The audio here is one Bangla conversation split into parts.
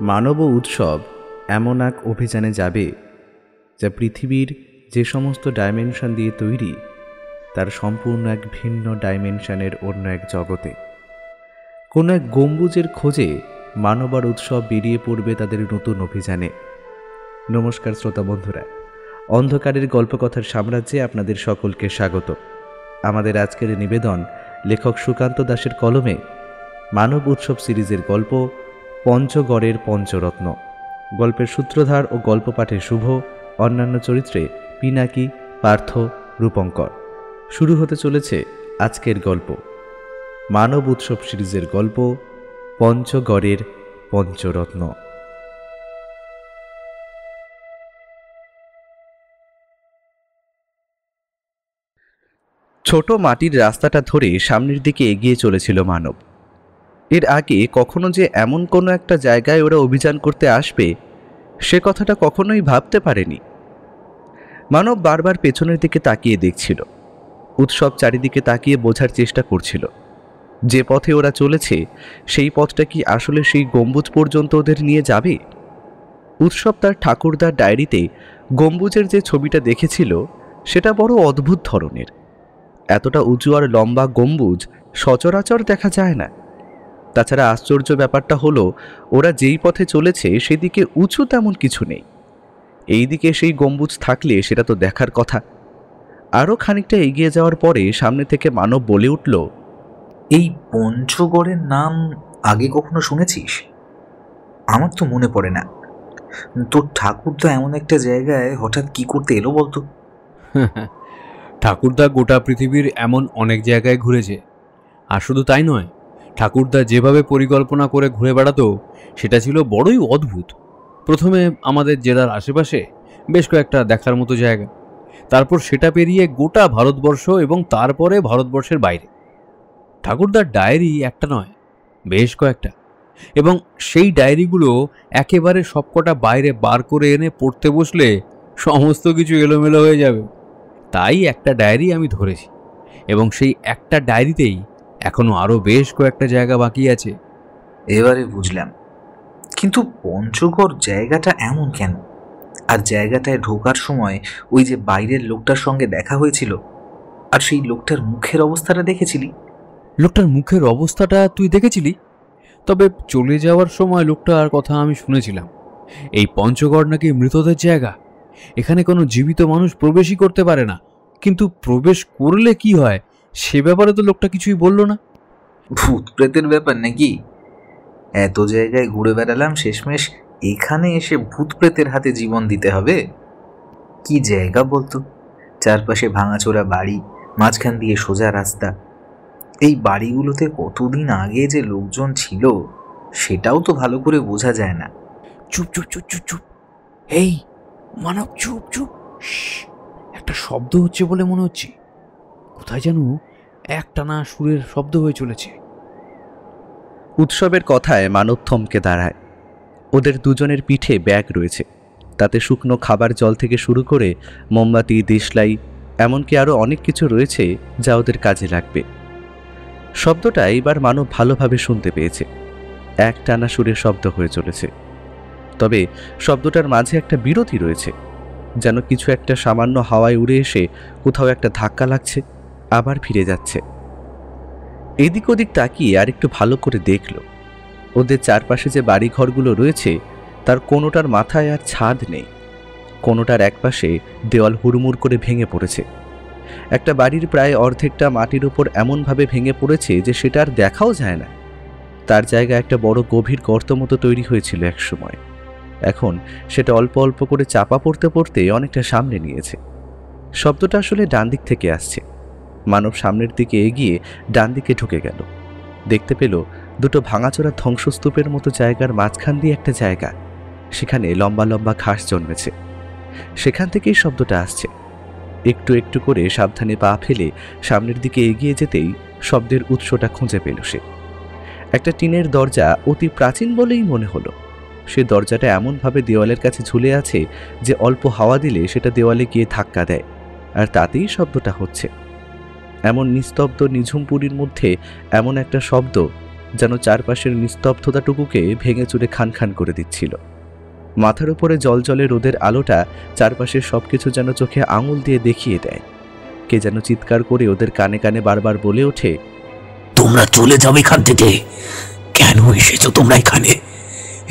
মানব উৎসব এমন এক অভিযানে যাবে যা পৃথিবীর যে সমস্ত ডাইমেনশন দিয়ে তৈরি তার সম্পূর্ণ এক ভিন্ন ডাইমেনশনের অন্য এক জগতে। কোনো এক গম্বুজের খোঁজে মানবার উৎসব বেরিয়ে পড়বে তাদের নতুন অভিযানে। নমস্কার শ্রোতা বন্ধুরা, অন্ধকারের গল্পকথার সাম্রাজ্যে আপনাদের সকলকে স্বাগত। আমাদের আজকের নিবেদন লেখক সুকান্ত দাসের কলমে মানব উৎসব সিরিজের গল্প পঞ্চগড়ের পঞ্চরত্ন। গল্পের সূত্রধার ও গল্প পাঠে শুভ, অন্যান্য চরিত্রে পিনাকি, পার্থ, রূপঙ্কর। শুরু হতে চলেছে আজকের গল্প, মানব উৎসব সিরিজের গল্প পঞ্চগড়ের পঞ্চরত্ন। ছোট মাটির রাস্তাটা ধরে সামনের দিকে এগিয়ে চলেছিল মানব। এর আগে কখনো যে এমন কোনো একটা জায়গায় ওরা অভিযান করতে আসবে সে কথাটা কখনোই ভাবতে পারেনি। মানব বারবার পেছনের দিকে তাকিয়ে দেখছিল। উৎসব চারিদিকে তাকিয়ে বোঝার চেষ্টা করছিল যে পথে ওরা চলেছে সেই পথটা কি আসলে সেই গম্বুজ পর্যন্ত ওদের নিয়ে যাবে। উৎসব তার ঠাকুরদার ডায়েরিতে গম্বুজের যে ছবিটা দেখেছিল সেটা বড় অদ্ভুত ধরনের। এতটা উঁচু আর লম্বা গম্বুজ সচরাচর দেখা যায় না। তাছাড়া আশ্চর্য ব্যাপারটা হলো ওরা যেই পথে চলেছে সেদিকে উঁচু তেমন কিছু নেই। এই দিকে সেই গম্বুজ থাকলে সেটা তো দেখার কথা। আরও খানিকটা এগিয়ে যাওয়ার পরে সামনে থেকে মানব বলে উঠল, এই পঞ্চগড়ের নাম আগে কখনো শুনেছিস? আমার তো মনে পড়ে না। তোর ঠাকুরদা এমন একটা জায়গায় হঠাৎ কি করতে এলো বলতো? ঠাকুরদা গোটা পৃথিবীর এমন অনেক জায়গায় ঘুরেছে। আর শুধু তাই নয়, ঠাকুরদা যেভাবে পরিকল্পনা করে ঘুরে বেড়াতো সেটা ছিল বড়ই অদ্ভুত। প্রথমে আমাদের জেলার আশেপাশে বেশ কয়েকটা দেখার মতো জায়গা, তারপর সেটা পেরিয়ে গোটা ভারতবর্ষ এবং তারপরে ভারতবর্ষের বাইরে। ঠাকুরদার ডায়েরি একটা নয়, বেশ কয়েকটা, এবং সেই ডায়েরিগুলো একেবারে সবকটা বাইরে বার করে এনে পড়তে বসলে সমস্ত কিছু এলোমেলো হয়ে যাবে। তাই একটা ডায়েরি আমি ধরেছি, এবং সেই একটা ডায়েরিতেই এখনো আরো বেশ কয়েকটা জায়গা বাকি আছে। এবারে বুঝলাম, কিন্তু পঞ্চগড় জায়গাটা এমন কেন? আর জায়গাটায় ঢোকার সময় ওই যে বাইরের লোকটার সঙ্গে দেখা হয়েছিল, আর সেই লোকটার মুখের অবস্থাটা দেখেছিলি? লোকটার মুখের অবস্থাটা তুই দেখেছিলি? তবে চলে যাওয়ার সময় লোকটার কথা আমি শুনেছিলাম। এই পঞ্চগড় নাকি মৃতদের জায়গা, এখানে কোনো জীবিত মানুষ প্রবেশই করতে পারে না, কিন্তু প্রবেশ করলে কি হয় সে ব্যাপারে তো লোকটা কিছুই বলল না। ভূত প্রেতের ব্যাপার নাকি? এত জায়গায় ঘুরে বেড়ালাম, শেষমেশ এখানে এসে ভূত প্রেতের হাতে জীবন দিতে হবে? কি জায়গা বলতো? চারপাশে ভাঙাচোরা বাড়ি, মাঝখান দিয়ে সোজা রাস্তা। এই বাড়িগুলোতে কতদিন আগে যে লোকজন ছিল সেটাও তো ভালো করে বোঝা যায় না। চুপ চুপ চুপ চুপ চুপ, এই মানব চুপ চুপ, একটা শব্দ হচ্ছে বলে মনে হচ্ছে। কোথায় যেন একটানা সুরের শব্দ হয়ে চলেছে। উৎসবের কথায় মানব থমকে দাঁড়ায়। ওদের দুজনের পিঠে ব্যাগ রয়েছে, তাতে শুকনো খাবার জল থেকে শুরু করে মোমবাতি, দেশলাই, এমনকি আরও অনেক কিছু রয়েছে যা ওদের কাজে লাগবে। শব্দটা এবার মানব ভালোভাবে শুনতে পেয়েছে। একটানা সুরের শব্দ হয়ে চলেছে, তবে শব্দটার মাঝে একটা বিরতি রয়েছে, যেন কিছু একটা সামান্য হাওয়ায় উড়ে এসে কোথাও একটা ধাক্কা লাগছে, আবার ফিরে যাচ্ছে। এদিক ওদিক তাকিয়ে আর একটু ভালো করে দেখল, ওদের চারপাশে যে বাড়িঘরগুলো রয়েছে তার কোনোটার মাথায় আর ছাদ নেই। কোনোটার একপাশে দেওয়াল হুড়মুড় করে ভেঙে পড়েছে। একটা বাড়ির প্রায় অর্ধেকটা মাটির উপর এমনভাবে ভেঙে পড়েছে যে সেটা আর দেখাও যায় না। তার জায়গায় একটা বড় গভীর গর্ত মতো তৈরি হয়েছিল এক সময়। এখন সেটা অল্প অল্প করে চাপা পড়তে পড়তে অনেকটা সামনে নিয়েছে। শব্দটা আসলে ডান দিক থেকে আসছে। মানব সামনের দিকে এগিয়ে ডান দিকে ঢুকে গেল। দেখতে পেল দুটো ভাঙাচোরা ধ্বংসস্তূপের মতো জায়গার মাঝখান দিয়ে একটা জায়গা, সেখানে লম্বা লম্বা ঘাস জন্মেছে। সেখান থেকেই শব্দটা আসছে। একটু একটু করে সাবধানে পা ফেলে সামনের দিকে এগিয়ে যেতেই শব্দের উৎসটা খুঁজে পেল সে। একটা টিনের দরজা, অতি প্রাচীন বলেই মনে হলো। সে দরজাটা এমনভাবে দেওয়ালের কাছে ঝুলে আছে যে অল্প হাওয়া দিলে সেটা দেওয়ালে গিয়ে ধাক্কা দেয়, আর তাতেই শব্দটা হচ্ছে। এমন নিস্তব্ধ নিঝুম পুরীর মধ্যে এমন একটা শব্দ যেন চারপাশের নিস্তব্ধতাটুকুকে ভেঙে চুরে খান খান করে দিচ্ছিল। মাথার উপরে জলজলে রোদের আলোটা চারপাশের সবকিছু যেন চোখে আঙুল দিয়ে দেখিয়ে দেয়। কে যেন চিৎকার করে ওদের কানে কানে বারবার বলে ওঠে, তোমরা চলে যাও এখান থেকে। কেন এসেছো তোমরা এখানে?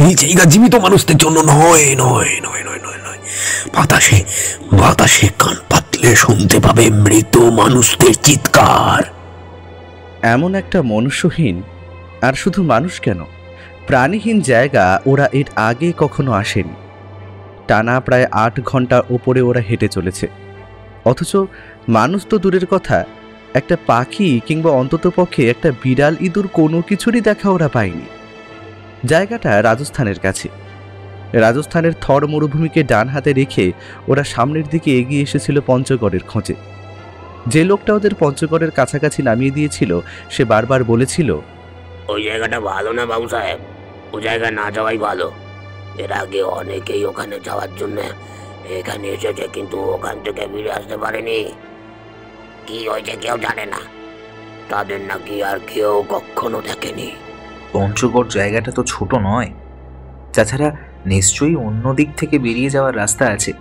এই জায়গা জীবিত মানুষদের জন্য নয় নয় নয় নয় নয় নয়। বাতাসে বাতাসে কান পাতলে শুনতে পাবে মৃত মানুষদের চিৎকার। এমন একটা মনুষ্যহীন, আর শুধু মানুষ কেন, প্রাণীহীন জায়গা ওরা এর আগে কখনো আসেনি। টানা প্রায় 8 ঘন্টা ওপরে ওরা হেঁটে চলেছে, অথচ মানুষ তো দূরের কথা, একটা পাখি কিংবা অন্ততপক্ষে একটা বিড়াল ইঁদুর কোনো কিছুরই দেখা ওরা পায়নি। জায়গাটা রাজস্থানের কাছে। রাজস্থানের থর মরুভূমিকে ডান হাতে রেখে ওরা সামনের দিকে এগিয়ে এসেছিল পঞ্চগড়ের খোঁজে। যে লোকটা ওদের পঞ্চগড়ের কাছাকাছি নামিয়ে দিয়েছিল সে বারবার বলেছিল, ওই জায়গাটা ভালো না বাবু সাহেব, ওই জায়গা না যাওয়াই ভালো। এর আগে অনেকেই ওখানে যাওয়ার জন্য এখানে এসেছে, কিন্তু ওখান থেকে ফিরে আসতে পারেনি। কি হয়েছে কেউ জানে না, তাদের নাকি আর কেউ কখনো দেখেনি। পঞ্চগড় জায়গাটা তো ছোট নয়, তাছাড়া নিশ্চয়ই অন্য দিক থেকে বেরিয়ে যাওয়ার রাস্তা আছে।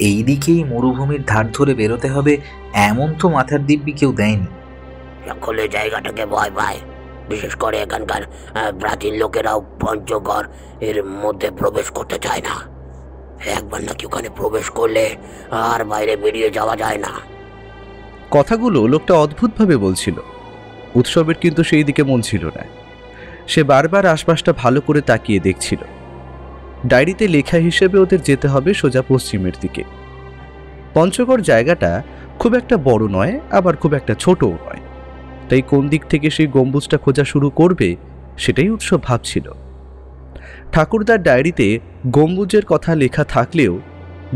এই দিকেই মরুভূমির ধার ধরে বেরোতে হবে এমন তো মাথার দিব্যি কেউ দেয়নি। সকলে জায়গাটাকে ভয় পায়, বিশেষ করে এখানকার প্রাচীন লোকেরাও পঞ্চগড় এর মধ্যে প্রবেশ করতে চায় না। একবার নাকি ওখানে প্রবেশ করলে আর বাইরে বেরিয়ে যাওয়া যায় না। কথাগুলো লোকটা অদ্ভুতভাবে বলছিল। উৎসবের কিন্তু সেই দিকে মন ছিল না। সে বারবার আশপাশটা ভালো করে তাকিয়ে দেখছিল। ডায়েরিতে লেখা হিসেবে ওদের যেতে হবে সোজা পশ্চিমের দিকে। পঞ্চগড় জায়গাটা খুব একটা বড় নয়, আবার খুব একটা ছোটও নয়, তাই কোন দিক থেকে সেই গম্বুজটা খোঁজা শুরু করবে সেটাই উৎসব ভাবছিল। ঠাকুরদার ডায়েরিতে গম্বুজের কথা লেখা থাকলেও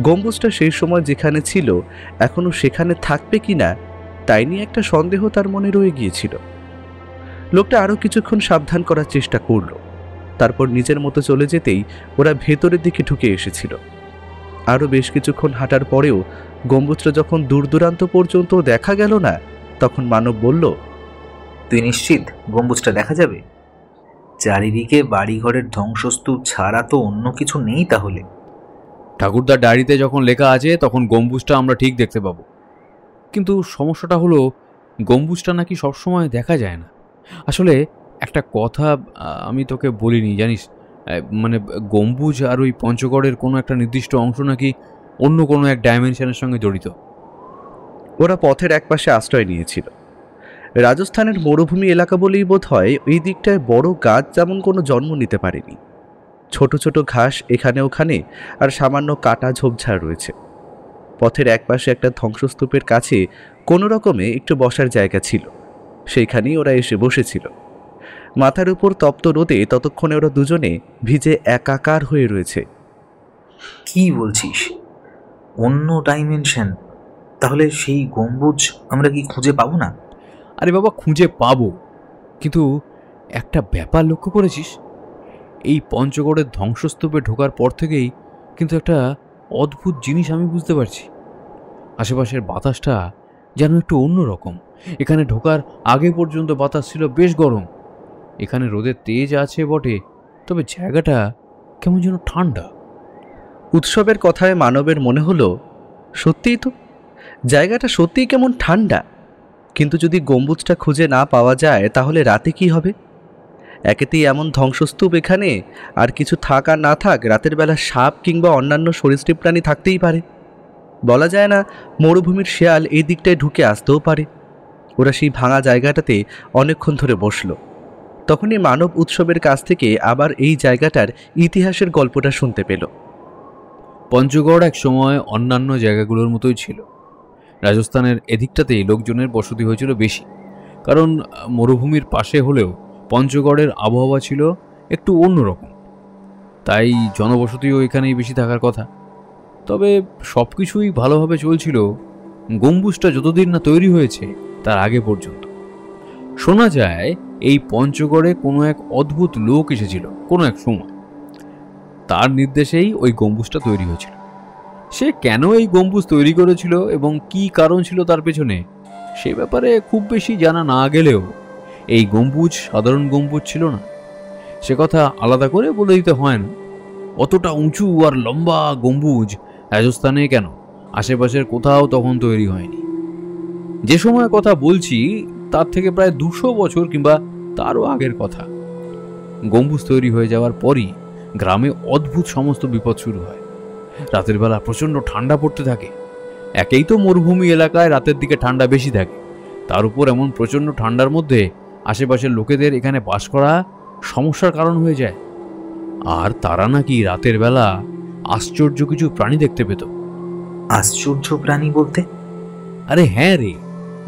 গম্বুজটা সেই সময় যেখানে ছিল এখনো সেখানে থাকবে কিনা তাই নিয়ে একটা সন্দেহ তার মনে রয়ে গিয়েছিল। লোকটা আরও কিছুক্ষণ সাবধান করার চেষ্টা করল, তারপর নিজের মতো চলে যেতেই ওরা ভেতরের দিকে ঢুকে এসেছিল। আরও বেশ কিছুক্ষণ হাঁটার পরেও গম্বুজটা যখন দূর দূরান্ত পর্যন্ত দেখা গেল না, তখন মানব বলল, তুই নিশ্চিত গম্বুজটা দেখা যাবে? চারিদিকে বাড়িঘরের ধ্বংসস্তূপ ছাড়া তো অন্য কিছু নেই তাহলে। ঠাকুরদার ডায়েরিতে যখন লেখা আছে তখন গম্বুজটা আমরা ঠিক দেখতে পাবো, কিন্তু সমস্যাটা হলো গম্বুজটা নাকি সবসময় দেখা যায় না। আসলে একটা কথা আমি তোকে বলিনি জানিস, মানে গম্বুজ আর ওই পঞ্চগড়ের কোনো একটা নির্দিষ্ট অংশ নাকি অন্য কোনো এক ডাইমেনশনের সঙ্গে জড়িত। ওরা পথের একপাশে আশ্রয় নিয়েছিল। রাজস্থানের মরুভূমি এলাকা বলেই বোধ হয় এই দিকটায় বড় গাছ যেমন কোনো জন্ম নিতে পারেনি। ছোট ছোট ঘাস এখানে ওখানে আর সামান্য কাটা ঝোপঝাড় রয়েছে। পথের একপাশে একটা ধ্বংসস্তূপের কাছে কোনো রকমে একটু বসার জায়গা ছিল, সেইখানেই ওরা এসে বসেছিল। মাথার উপর তপ্ত রোদে ততক্ষণে ওরা দুজনে ভিজে একাকার হয়ে রয়েছে। কি বলছিস? অন্য ডাইমেনশন? তাহলে সেই গম্বুজ আমরা কি খুঁজে পাবো না? আরে বাবা, খুঁজে পাবো, কিন্তু একটা ব্যাপার লক্ষ্য করেছিস? এই পঞ্চগড়ের ধ্বংসস্তূপে ঢোকার পর থেকেই কিন্তু একটা অদ্ভুত জিনিস আমি বুঝতে পারছি। আশেপাশের বাতাসটা যেন একটু অন্যরকম। এখানে ঢোকার আগে পর্যন্ত বাতাস ছিল বেশ গরম। এখানে রোদের তেজ আছে বটে, তবে জায়গাটা কেমন যেন ঠান্ডা। উৎসবের কথায় মানবের মনে হলো, সত্যিই তো, জায়গাটা সত্যিই কেমন ঠান্ডা। কিন্তু যদি গম্বুজটা খুঁজে না পাওয়া যায় তাহলে রাতে কি হবে? একেতেই এমন ধ্বংসস্তূপ এখানে, আর কিছু থাক আর না থাক রাতের বেলা সাপ কিংবা অন্যান্য সরীসৃপ প্রাণী থাকতেই পারে। বলা যায় না মরুভূমির শেয়াল এই দিকটায় ঢুকে আসতেও পারে। ওরা সেই ভাঙা জায়গাটাতে অনেকক্ষণ ধরে বসল। তখনই মানব উৎসবের কাছ থেকে আবার এই জায়গাটার ইতিহাসের গল্পটা শুনতে পেল। পঞ্চগড় এক সময় অন্যান্য জায়গাগুলোর মতোই ছিল। রাজস্থানের এদিকটাতেই লোকজনের বসতি হয়েছিল বেশি, কারণ মরুভূমির পাশে হলেও পঞ্চগড়ের আবহাওয়া ছিল একটু অন্যরকম, তাই জনবসতিও এখানেই বেশি থাকার কথা। তবে সব কিছুই ভালোভাবে চলছিল গম্বুজটা যতদিন না তৈরি হয়েছে তার আগে পর্যন্ত। শোনা যায় এই পঞ্চগড়ে কোনো এক অদ্ভুত লোক এসেছিল কোনো এক সময়, তার নির্দেশেই ওই গম্বুজটা তৈরি হয়েছিল। সে কেন এই গম্বুজ তৈরি করেছিল এবং কি কারণ ছিল তার পেছনে, সে ব্যাপারে খুব বেশি জানা না গেলেও এই গম্বুজ সাধারণ গম্বুজ ছিল না, সে কথা আলাদা করে বলে দিতে হয় না। অতটা উঁচু আর লম্বা গম্বুজ রাজস্থানে কেন, আশেপাশের কোথাও তখন তৈরি হয়নি। যে সময় কথা বলছি তার থেকে প্রায় 200 বছর কিংবা তারও আগের কথা। গম্বুজ তৈরি হয়ে যাওয়ার পরই গ্রামে অদ্ভুত সমস্ত বিপদ শুরু হয়। রাতের বেলা প্রচণ্ড ঠান্ডা পড়তে থাকে। একেই তো মরুভূমি এলাকায় রাতের দিকে ঠান্ডা বেশি থাকে, তার উপর এমন প্রচণ্ড ঠান্ডার মধ্যে আশেপাশের লোকেদের এখানে বাস করা সমস্যার কারণ হয়ে যায়। আর তারা নাকি রাতের বেলা আশ্চর্য কিছু প্রাণী দেখতে পেত। আশ্চর্য প্রাণী বলতে? আরে হ্যাঁ রে,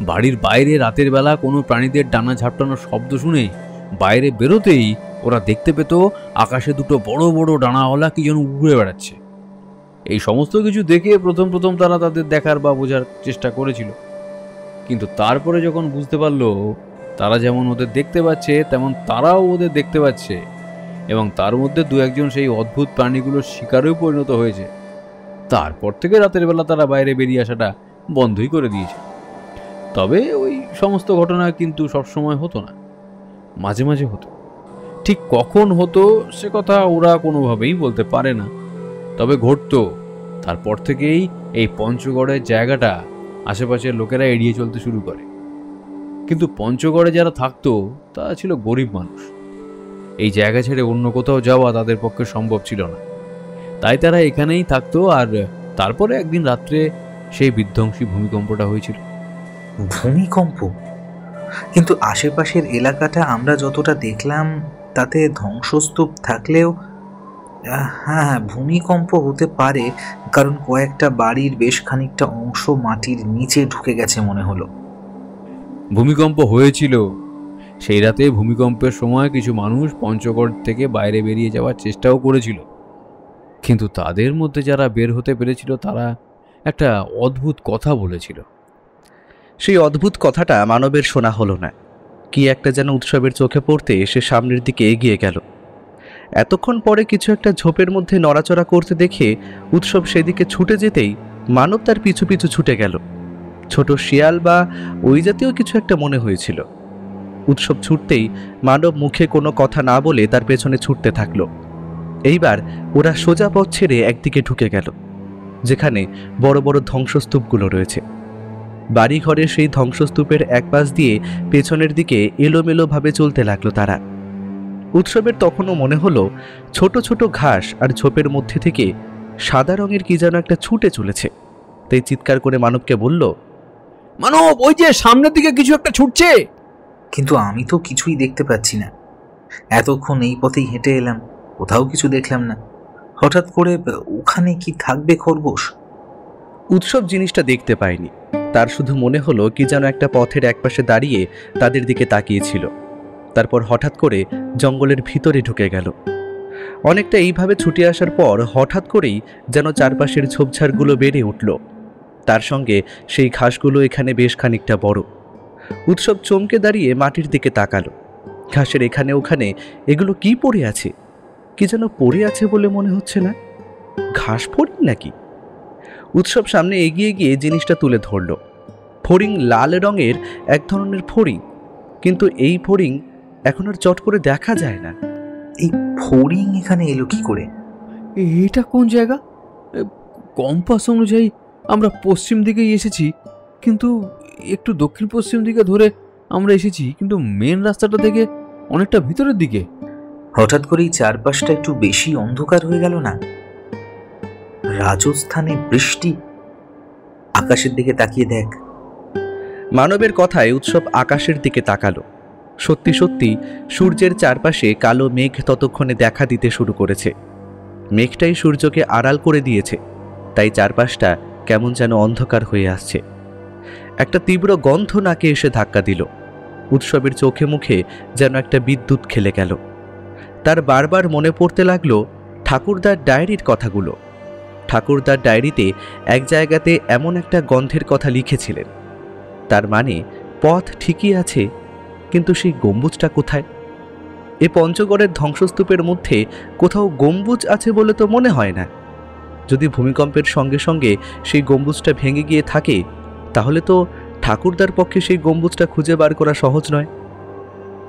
বাড়ির বাইরে রাতের বেলা কোনো প্রাণীদের ডানা ঝাপটানোর শব্দ শুনে বাইরে বেরোতেই ওরা দেখতে পেত আকাশে দুটো বড় বড় ডানাওয়ালা কি যেন উড়ে বেড়াচ্ছে। এই সমস্ত কিছু দেখে প্রথম প্রথম তারা তাদের দেখার বা বোঝার চেষ্টা করেছিল, কিন্তু তারপরে যখন বুঝতে পারলো তারা যেমন ওদের দেখতে পাচ্ছে তেমন তারাও ওদের দেখতে পাচ্ছে, এবং তার মধ্যে দু একজন সেই অদ্ভুত প্রাণীগুলোর শিকারেও পরিণত হয়েছে, তারপর থেকে রাতের বেলা তারা বাইরে বেরিয়ে আসাটা বন্ধই করে দিয়েছে। তবে ওই সমস্ত ঘটনা কিন্তু সবসময় হতো না, মাঝে মাঝে হতো। ঠিক কখন হতো সে কথা ওরা কোনোভাবেই বলতে পারে না, তবে ঘটতো। তারপর থেকেই এই পঞ্চগড়ের জায়গাটা আশেপাশের লোকেরা এড়িয়ে চলতে শুরু করে। কিন্তু পঞ্চগড়ে যারা থাকতো তারা ছিল গরিব মানুষ, এই জায়গা ছেড়ে অন্য কোথাও যাওয়া তাদের পক্ষে সম্ভব ছিল না, তাই তারা এখানেই থাকতো। আর তারপরে একদিন রাত্রে সেই বিধ্বংসী ভূমিকম্পটা হয়েছিল। ভূমিকম্প? কিন্তু আশেপাশের এলাকাটা আমরা যতটা দেখলাম তাতে ধ্বংসস্তূপ থাকলেও হ্যাঁ, ভূমিকম্প হতে পারে, কারণ কয়েকটা বাড়ির বেশ খানিকটা অংশ মাটির নিচে ঢুকে গেছে মনে হলো। ভূমিকম্প হয়েছিল সেই রাতে। ভূমিকম্পের সময় কিছু মানুষ পঞ্চগড় থেকে বাইরে বেরিয়ে যাওয়ার চেষ্টাও করেছিল, কিন্তু তাদের মধ্যে যারা বের হতে পেরেছিল তারা একটা অদ্ভুত কথা বলেছিল। সেই অদ্ভুত কথাটা মানবের শোনা হলো না। কি একটা যেন উৎসবের চোখে পড়তে সে সামনের দিকে এগিয়ে গেল। এতক্ষণ পরে কিছু একটা ঝোপের মধ্যে নড়াচড়া করতে দেখে উৎসব সেদিকে ছুটে যেতেই মানব তার পিছু পিছু ছুটে গেল। ছোট শিয়াল বা ওই জাতীয় কিছু একটা মনে হয়েছিল। উৎসব ছুটতেই মানব মুখে কোনো কথা না বলে তার পেছনে ছুটতে থাকলো। এইবার ওরা সোজা পথ ছেড়ে একদিকে ঢুকে গেল, যেখানে বড় বড় ধ্বংসস্তূপগুলো রয়েছে। বাড়িঘরের সেই ধ্বংসস্তূপের এক পাশ দিয়ে পেছনের দিকে এলোমেলোভাবে চলতে লাগলো তারা। উৎসবের তখনও মনে হলো ছোট ছোট ঘাস আর ঝোপের মধ্যে থেকে সাদা রঙের কি যেন একটা ছুটে চলেছে। তাই চিৎকার করে মানবকে বলল, মানব, ওই যে সামনের দিকে কিছু একটা ছুটছে। কিন্তু আমি তো কিছুই দেখতে পাচ্ছি না। এতক্ষণ এই পথেই হেঁটে এলাম, কোথাও কিছু দেখলাম না। হঠাৎ করে ওখানে কি থাকবে খরগোশ? উৎসব জিনিসটা দেখতে পায়নি। তার শুধু মনে হলো কি যেন একটা পথের একপাশে দাঁড়িয়ে তাদের দিকে তাকিয়েছিল। তারপর হঠাৎ করে জঙ্গলের ভিতরে ঢুকে গেল। অনেকটা এইভাবে ছুটে আসার পর হঠাৎ করেই যেন চারপাশের ঝোপঝাড়গুলো বেড়ে উঠল। তার সঙ্গে সেই ঘাসগুলো এখানে বেশ খানিকটা বড়। উৎসব চমকে দাঁড়িয়ে মাটির দিকে তাকালো। ঘাসের এখানে ওখানে এগুলো কি পড়ে আছে? কি যেন পড়ে আছে বলে মনে হচ্ছে না। ঘাস ফড়িং নাকি? উৎসব সামনে এগিয়ে গিয়ে জিনিসটা তুলে ধরল। ফড়িং, লাল রঙের এক ধরনের ফড়িং, কিন্তু এই ফড়িং এখন আর চট করে দেখা যায় না। এই ফড়িং এখানে এলো কি করে? এটা কোন জায়গা? কম্পাস অনুযায়ী আমরা পশ্চিম দিকেই এসেছি, কিন্তু একটু দক্ষিণ পশ্চিম দিকে ধরে আমরা এসেছি, কিন্তু মেন রাস্তাটা থেকে অনেকটা ভিতরের দিকে। হঠাৎ করেই চারপাশটা একটু বেশি অন্ধকার হয়ে গেল না? রাজস্থানে বৃষ্টি। আকাশের দিকে তাকিয়ে দেখ। মানবের কথায় উৎসব আকাশের দিকে তাকালো। সত্যি সত্যি সূর্যের চারপাশে কালো মেঘ ততক্ষণে দেখা দিতে শুরু করেছে। মেঘটাই সূর্যকে আড়াল করে দিয়েছে, তাই চারপাশটা কেমন যেন অন্ধকার হয়ে আসছে। একটা তীব্র গন্ধ নাকে এসে ধাক্কা দিল। উৎসবের চোখে মুখে যেন একটা বিদ্যুৎ খেলে গেল। তার বারবার মনে পড়তে লাগলো ঠাকুরদার ডায়েরির কথাগুলো। ঠাকুরদার ডায়েরিতে এক জায়গাতে এমন একটা গন্ধের কথা লিখেছিলেন। তার মানে পথ ঠিকই আছে, কিন্তু সেই গম্বুজটা কোথায়? এ পঞ্চগড়ের ধ্বংসস্তূপের মধ্যে কোথাও গম্বুজ আছে বলে তো মনে হয় না। যদি ভূমিকম্পের সঙ্গে সঙ্গে সেই গম্বুজটা ভেঙে গিয়ে থাকে, তাহলে তো ঠাকুরদার পক্ষে সেই গম্বুজটা খুঁজে বার করা সহজ নয়।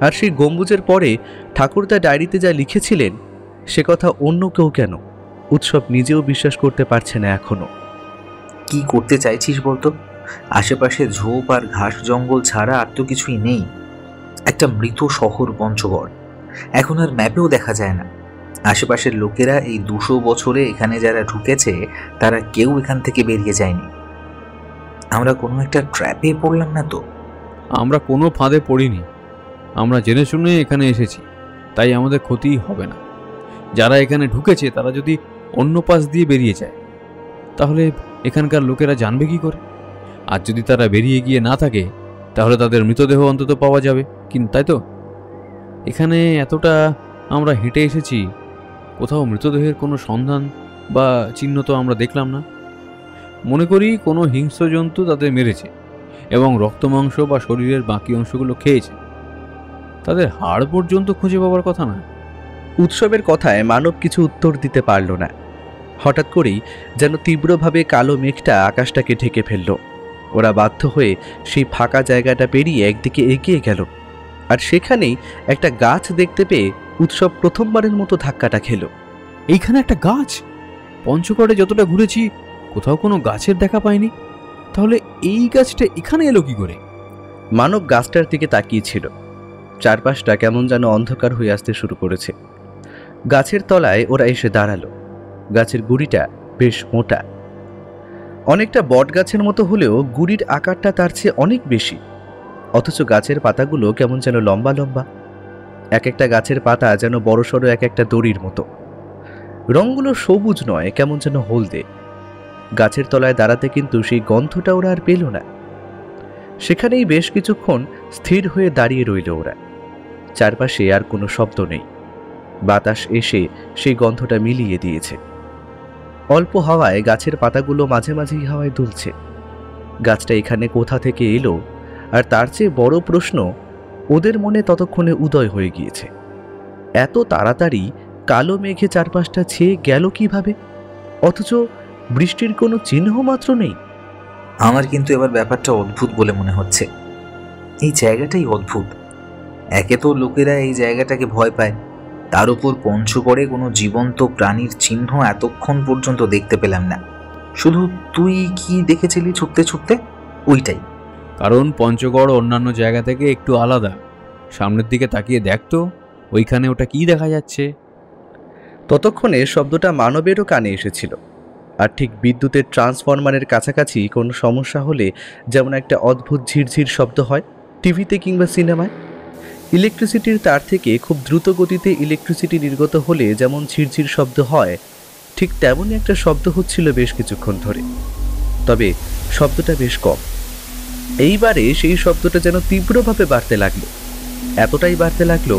আর সেই গম্বুজের পরে ঠাকুরদা ডায়েরিতে যা লিখেছিলেন সে কথা অন্য কেউ কেন উৎসব নিজেও বিশ্বাস করতে পারছে না এখনো। কি করতে চাইছিস বলতো? আশেপাশে ঝোপ আর ঘাস জঙ্গল ছাড়া আর তো কিছুই নেই। একটা মৃত শহর পঞ্চগড়, এখন আর ম্যাপেও দেখা যায় না। আশেপাশের লোকেরা এই 200 বছরে এখানে যারা ঢুকেছে তারা কেউ এখান থেকে বেরিয়ে যায়নি। আমরা কোনো একটা ট্র্যাপে পড়লাম না তো? আমরা কোনো ফাঁদে পড়িনি, আমরা জেনে শুনে এখানে এসেছি, তাই আমাদের ক্ষতি হবে না। যারা এখানে ঢুকেছে তারা যদি অন্য পাশ দিয়ে বেরিয়ে যায় তাহলে এখানকার লোকেরা জানবে কি করে? আর যদি তারা বেরিয়ে গিয়ে না থাকে তাহলে তাদের মৃতদেহ অন্তত পাওয়া যাবে, কিন্তু তাই তো? এখানে এতটা আমরা হেঁটে এসেছি, কোথাও মৃতদেহের কোনো সন্ধান বা চিহ্ন তো আমরা দেখলাম না। মনে করি কোনো হিংস্র জন্তু তাদের মেরেছে এবং রক্ত মাংস বা শরীরের বাকি অংশগুলো খেয়েছে। তাদের হাড় পর্যন্ত খুঁজে পাওয়ার কথা না। উৎসবের কথায় মানব কিছু উত্তর দিতে পারল না। হঠাৎ করেই যেন তীব্রভাবে কালো মেঘটা আকাশটাকে ঢেকে ফেলল। ওরা বাধ্য হয়ে সেই ফাঁকা জায়গাটা পেরিয়ে একদিকে এগিয়ে গেল, আর সেখানেই একটা গাছ দেখতে পেয়ে উৎসব প্রথমবারের মতো ধাক্কাটা খেল। এইখানে একটা গাছ! পঞ্চগড়ে যতটা ঘুরেছি কোথাও কোনো গাছের দেখা পাইনি, তাহলে এই গাছটা এখানে এলো কি করে? মানব গাছটার দিকে তাকিয়েছিল। চারপাশটা কেমন যেন অন্ধকার হয়ে আসতে শুরু করেছে। গাছের তলায় ওরা এসে দাঁড়ালো। গাছের গুড়িটা বেশ মোটা, অনেকটা বট গাছের মতো হলেও গুড়ির আকারটা তার চেয়ে অনেক বেশি। অথচ গাছের পাতাগুলো কেমন যেন লম্বা লম্বা। এক একটা গাছের পাতা যেন বড়সড় এক একটা দড়ির মতো। রঙগুলো সবুজ নয়, কেমন যেন হলদে। গাছের তলায় দাঁড়াতে কিন্তু সেই গন্ধটা ওরা আর পেল না। সেখানেই বেশ কিছুক্ষণ স্থির হয়ে দাঁড়িয়ে রইল ওরা। চারপাশে আর কোনো শব্দ নেই। বাতাস এসে সেই গন্ধটা মিলিয়ে দিয়েছে। অল্প হাওয়ায় গাছের পাতাগুলো মাঝে মাঝেই হাওয়ায় দুলছে। গাছটা এখানে কোথা থেকে এলো, আর তার চেয়ে বড় প্রশ্ন ওদের মনে ততক্ষণে উদয় হয়ে গিয়েছে, এত তাড়াতাড়ি কালো মেঘে চারপাশটা ছেয়ে গেল কিভাবে, অথচ বৃষ্টির কোনো চিহ্ন মাত্র নেই। আমার কিন্তু এবার ব্যাপারটা অদ্ভুত বলে মনে হচ্ছে। এই জায়গাটাই অদ্ভুত। একে তো লোকেরা এই জায়গাটাকে ভয় পায়, তার উপর পঞ্চগড়ে কোনো জীবন্ত প্রাণীর চিহ্ন এতক্ষণ পর্যন্ত দেখতে পেলাম না। শুধু তুই কি দেখেছিলি ছুটতে ছুটতে? ওইটাই। কারণ পঞ্চগড় অন্যান্য জায়গা থেকে একটু আলাদা। সামনের দিকে তাকিয়ে দেখতো, ওইখানে ওটা কি দেখা যাচ্ছে। ততক্ষণে শব্দটা মানবেরও কানে এসেছিল। আর ঠিক বিদ্যুতের ট্রান্সফরমারের কাছাকাছি কোনো সমস্যা হলে যেমন একটা অদ্ভুত ঝিরঝির শব্দ হয় টিভিতে কিংবা সিনেমায়, ইলেকট্রিসিটির তার থেকে খুব দ্রুত গতিতে ইলেকট্রিসিটি নির্গত হলে যেমন ঝিরঝির শব্দ হয়, ঠিক তেমনই একটা শব্দ হচ্ছিল বেশ কিছুক্ষণ ধরে। তবে শব্দটা বেশ কম। এইবারে সেই শব্দটা যেন তীব্রভাবে বাড়তে লাগলো। এতটাই বাড়তে লাগলো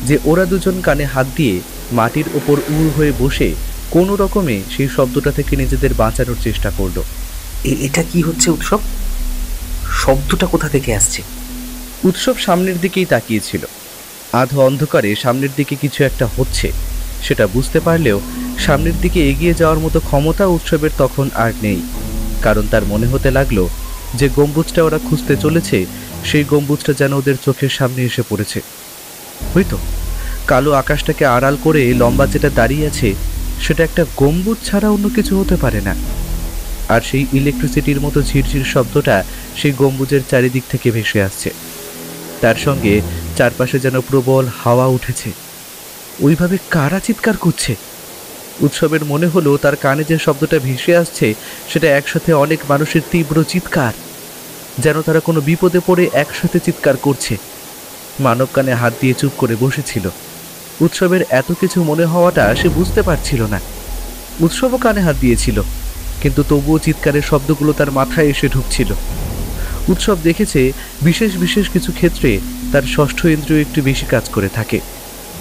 যে ওরা দুজন কানে হাত দিয়ে মাটির ওপর উড় হয়ে বসে কোনো রকমে সেই শব্দটা থেকে নিজেদের বাঁচানোর চেষ্টা করলো। এটা কি হচ্ছে উৎসব? শব্দটা কোথা থেকে আসছে? উৎসব সামনের দিকেই তাকিয়েছিল। আধো অন্ধকারে সামনের দিকে কিছু একটা হচ্ছে সেটা বুঝতে পারলেও সামনের দিকে এগিয়ে যাওয়ার মতো ক্ষমতা উৎসবের তখন আর নেই। কারণ তার মনে হতে লাগলো যে গম্বুজটা ওরা খুঁজতে চলেছে সেই গম্বুজটা যেন ওদের চোখের সামনে এসে পড়েছে। হয়তো কালো আকাশটাকে আড়াল করে লম্বা যেটা দাঁড়িয়ে আছে সেটা একটা গম্বুজ ছাড়া অন্য কিছু হতে পারে না। আর সেই ইলেকট্রিসিটির মতো ঝিরঝির শব্দটা সেই গম্বুজের চারিদিক থেকে ভেসে আসছে। তার সঙ্গে চারপাশে যেন প্রবল হাওয়া উঠেছে। ওইভাবে কারা চিৎকার করছে? উৎসবের মনে হলো তার কানে যে শব্দটা ভেসে আসছে সেটা একসাথে অনেক মানুষের তীব্র চিৎকার, যেন তারা কোনো বিপদে পড়ে একসাথে চিৎকার করছে। মানব কানে হাত দিয়ে চুপ করে বসেছিল। উৎসবের এত কিছু মনে হওয়াটা সে বুঝতে পারছিল না। উৎসবও কানে হাত দিয়েছিল, কিন্তু তবুও চিৎকারের শব্দগুলো তার মাথায় এসে ঢুকছিল। উৎসব দেখেছে বিশেষ বিশেষ কিছু ক্ষেত্রে তার ষষ্ঠ ইন্দ্রিয় একটু বেশি কাজ করে থাকে।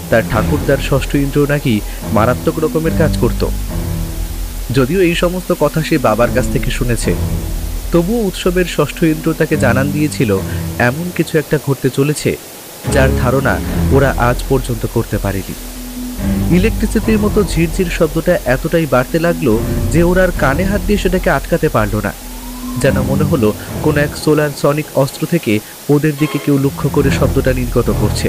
তার ঠাকুরদার ষষ্ঠ ইন্দ্রিয় নাকি মারাত্মক রকমের কাজ করত। যদিও এই সমস্ত কথা সে বাবার কাছ থেকে শুনেছে, তবুও উৎসবের ষষ্ঠ ইন্দ্রিয় তাকে জানান দিয়েছিল এমন কিছু একটা ঘটতে চলেছে যার ধারণা ওরা আজ পর্যন্ত করতে পারেনি। ইলেকট্রিসিটির মতো ঝিরঝির শব্দটা এতটাই বাড়তে লাগলো যে ওরা আর কানে হাত দিয়ে সেটাকে আটকাতে পারল না। যেন মনে হলো কোনো এক সোলার সনিক অস্ত্র থেকে ওদের দিকে কেউ লক্ষ্য করে শব্দটা নির্গত করছে।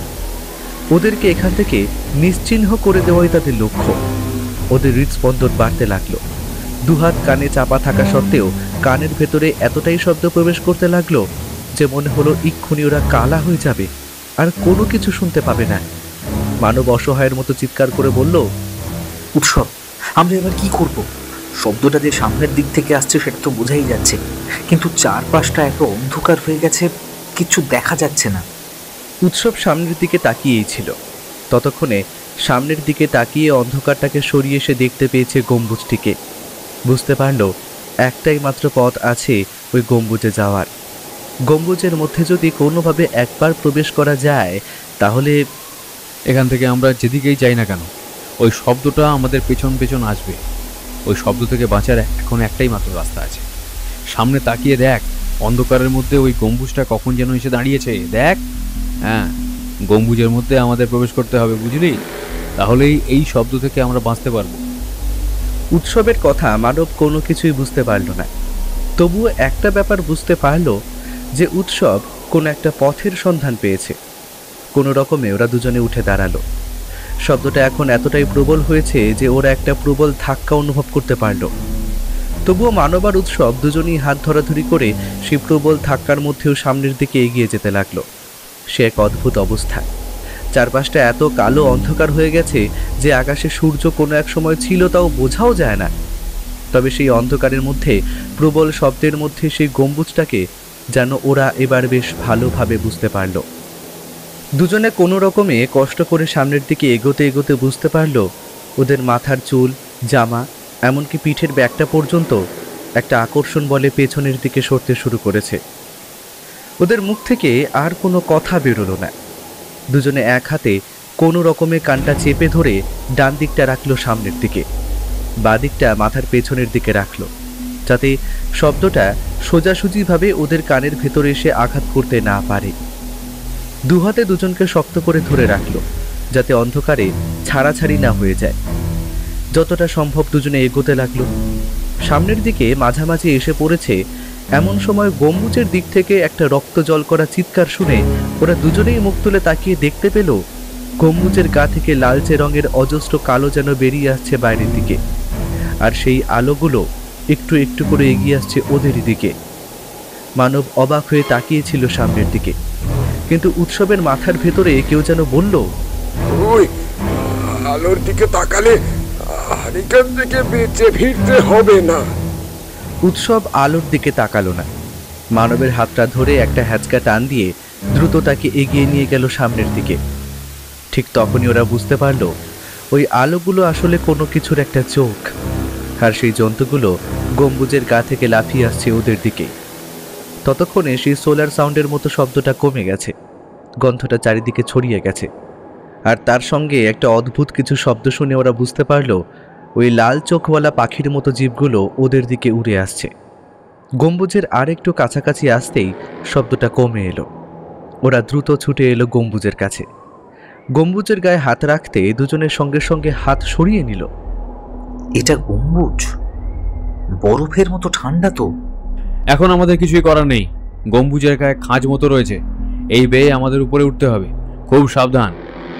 ওদেরকে এখান থেকে নিশ্চিহ্ন করে দেওয়াই তাদের লক্ষ্য। ওদের হৃদস্পন্দন বাড়তে লাগলো। দুহাত কানে চাপা থাকা সত্ত্বেও কানের ভেতরে এতটাই শব্দ প্রবেশ করতে লাগলো যে মনে হলো এক্ষুনি ওরা কালা হয়ে যাবে, আর কোনো কিছু শুনতে পাবে না। মানব অসহায়ের মতো চিৎকার করে বলল, উৎসব, আমরা এবার কি করব? শব্দটা যে সামনের দিক থেকে আসছে সেটা তো বোঝাই যাচ্ছে, কিন্তু চারপাশটা এত অন্ধকার হয়ে গেছে, কিছু দেখা যাচ্ছে না। উৎসব সামনের দিকে তাকিয়েই ছিল। ততক্ষণে সামনের দিকে তাকিয়ে অন্ধকারটাকে সরিয়ে এসে দেখতে পেয়েছে গম্বুজটিকে। বুঝতে পারল একটাই মাত্র পথ আছে ওই গম্বুজে যাওয়ার। গম্বুজের মধ্যে যদি কোনোভাবে একবার প্রবেশ করা যায় তাহলে এখান থেকে আমরা যেদিকেই যাই না কেন ওই শব্দটা আমাদের পেছন পেছন আসবে। ওই শব্দ থেকে বাঁচার এখন একটাই মাত্র রাস্তা আছে। সামনে তাকিয়ে দেখ, অন্ধকারের মধ্যে ওই গম্বুজটা কখন যেন এসে দাঁড়িয়েছে। দেখ, হ্যাঁ, গম্বুজের মধ্যে আমাদের প্রবেশ করতে হবে, বুঝলি? তাহলেই এই শব্দ থেকে আমরা বাঁচতে পারবো। উৎসবের কথা মানব কোনো কিছুই বুঝতে পারল না। তবুও একটা ব্যাপার বুঝতে পারল যে উৎসব কোনো একটা পথের সন্ধান পেয়েছে। কোনো রকমে ওরা দুজনে উঠে দাঁড়ালো। শব্দটা এখন এতটাই প্রবল হয়েছে যে ওরা একটা প্রবল ধাক্কা অনুভব করতে পারল। তবুও মানব আর উৎসব দুজনেই হাত ধরাধরি করে সেই প্রবল ধাক্কার মধ্যেও সামনের দিকে এগিয়ে যেতে লাগলো। সে এক অদ্ভুত অবস্থা। চারপাশটা এত কালো অন্ধকার হয়ে গেছে যে আকাশে সূর্য কোনো এক সময় ছিল তাও বোঝাও যায় না। তবে সেই অন্ধকারের মধ্যে প্রবল শব্দের মধ্যে সেই গম্বুজটাকে যেন ওরা এবার বেশ ভালোভাবে বুঝতে পারল। দুজনে কোনো রকমে কষ্ট করে সামনের দিকে এগোতে এগোতে বুঝতে পারল ওদের মাথার চুল, জামা, এমনকি পিঠের ব্যাগটা পর্যন্ত একটা আকর্ষণ বলে পেছনের দিকে সরতে শুরু করেছে। ওদের মুখ থেকে আর কোনো কথা বেরোলো না। দুজনে এক হাতে কোনো রকমে কানটা চেপে ধরে ডান দিকটা রাখলো সামনের দিকে, বাঁ দিকটা মাথার পেছনের দিকে রাখলো, যাতে শব্দটা সোজাসুজিভাবে ওদের কানের ভেতরে এসে আঘাত করতে না পারে। দুহাতে দুজনকে শক্ত করে ধরে রাখলো যাতে অন্ধকারে ছাড়াছাড়ি না হয়ে যায়। যতটা সম্ভব দুজনে এগোতে লাগলো। সামনের দিকে মাঝামাঝি এসে পড়েছে এমন সময় গম্বুজের দিক থেকে একটা রক্ত জল করা চিৎকার শুনে ওরা দুজনেই মুখ তুলে তাকিয়ে দেখতে পেল গম্বুজের গা থেকে লালচে রঙের অজস্র কালো যেন বেরিয়ে আসছে বাইরের দিকে, আর সেই আলোগুলো একটু একটু করে এগিয়ে আসছে ওদের দিকে। মানব অবাক হয়ে তাকিয়েছিল সামনের দিকে, কিন্তু উৎসবের মাথার ভেতরে কেউ যেন বলল, ওই আলোর দিকে তাকালে আর এখান থেকে বেঁচে ফিরতে হবে না। উৎসব আলোর দিকে তাকালো না। মানবের হাতটা ধরে একটা হ্যাচকা টান দিয়ে দ্রুত তাকে এগিয়ে নিয়ে গেল সামনের দিকে। ঠিক তখনই ওরা বুঝতে পারল ওই আলোগুলো আসলে কোনো কিছুর একটা চোখ, আর সেই জন্তুগুলো গম্বুজের গা থেকে লাফিয়ে আসছে ওদের দিকে। ততক্ষণে সেই সোলার সাউন্ডের মতো শব্দটা কমে গেছে, গন্ধটা চারিদিকে ছড়িয়ে গেছে, আর তার সঙ্গে একটা অদ্ভুত কিছু শব্দ শুনে ওরা বুঝতে পারল ওই লাল চোখওয়ালা পাখির মতো জীবগুলো ওদের দিকে উড়ে আসছে। গম্বুজের আর একটু কাছাকাছি আসতেই শব্দটা কমে এলো। ওরা দ্রুত ছুটে এলো গম্বুজের কাছে। গম্বুজের গায়ে হাত রাখতে দুজনের সঙ্গে সঙ্গে হাত সরিয়ে নিল। এটা গম্বুজ, বরফের মতো ঠান্ডা তো। এখন আমাদের কিছুই করার নেই। গম্বুজের গায়ে খাঁজ মতো রয়েছে, এই বেয়ে আমাদের উপরে উঠতে হবে। খুব সাবধান,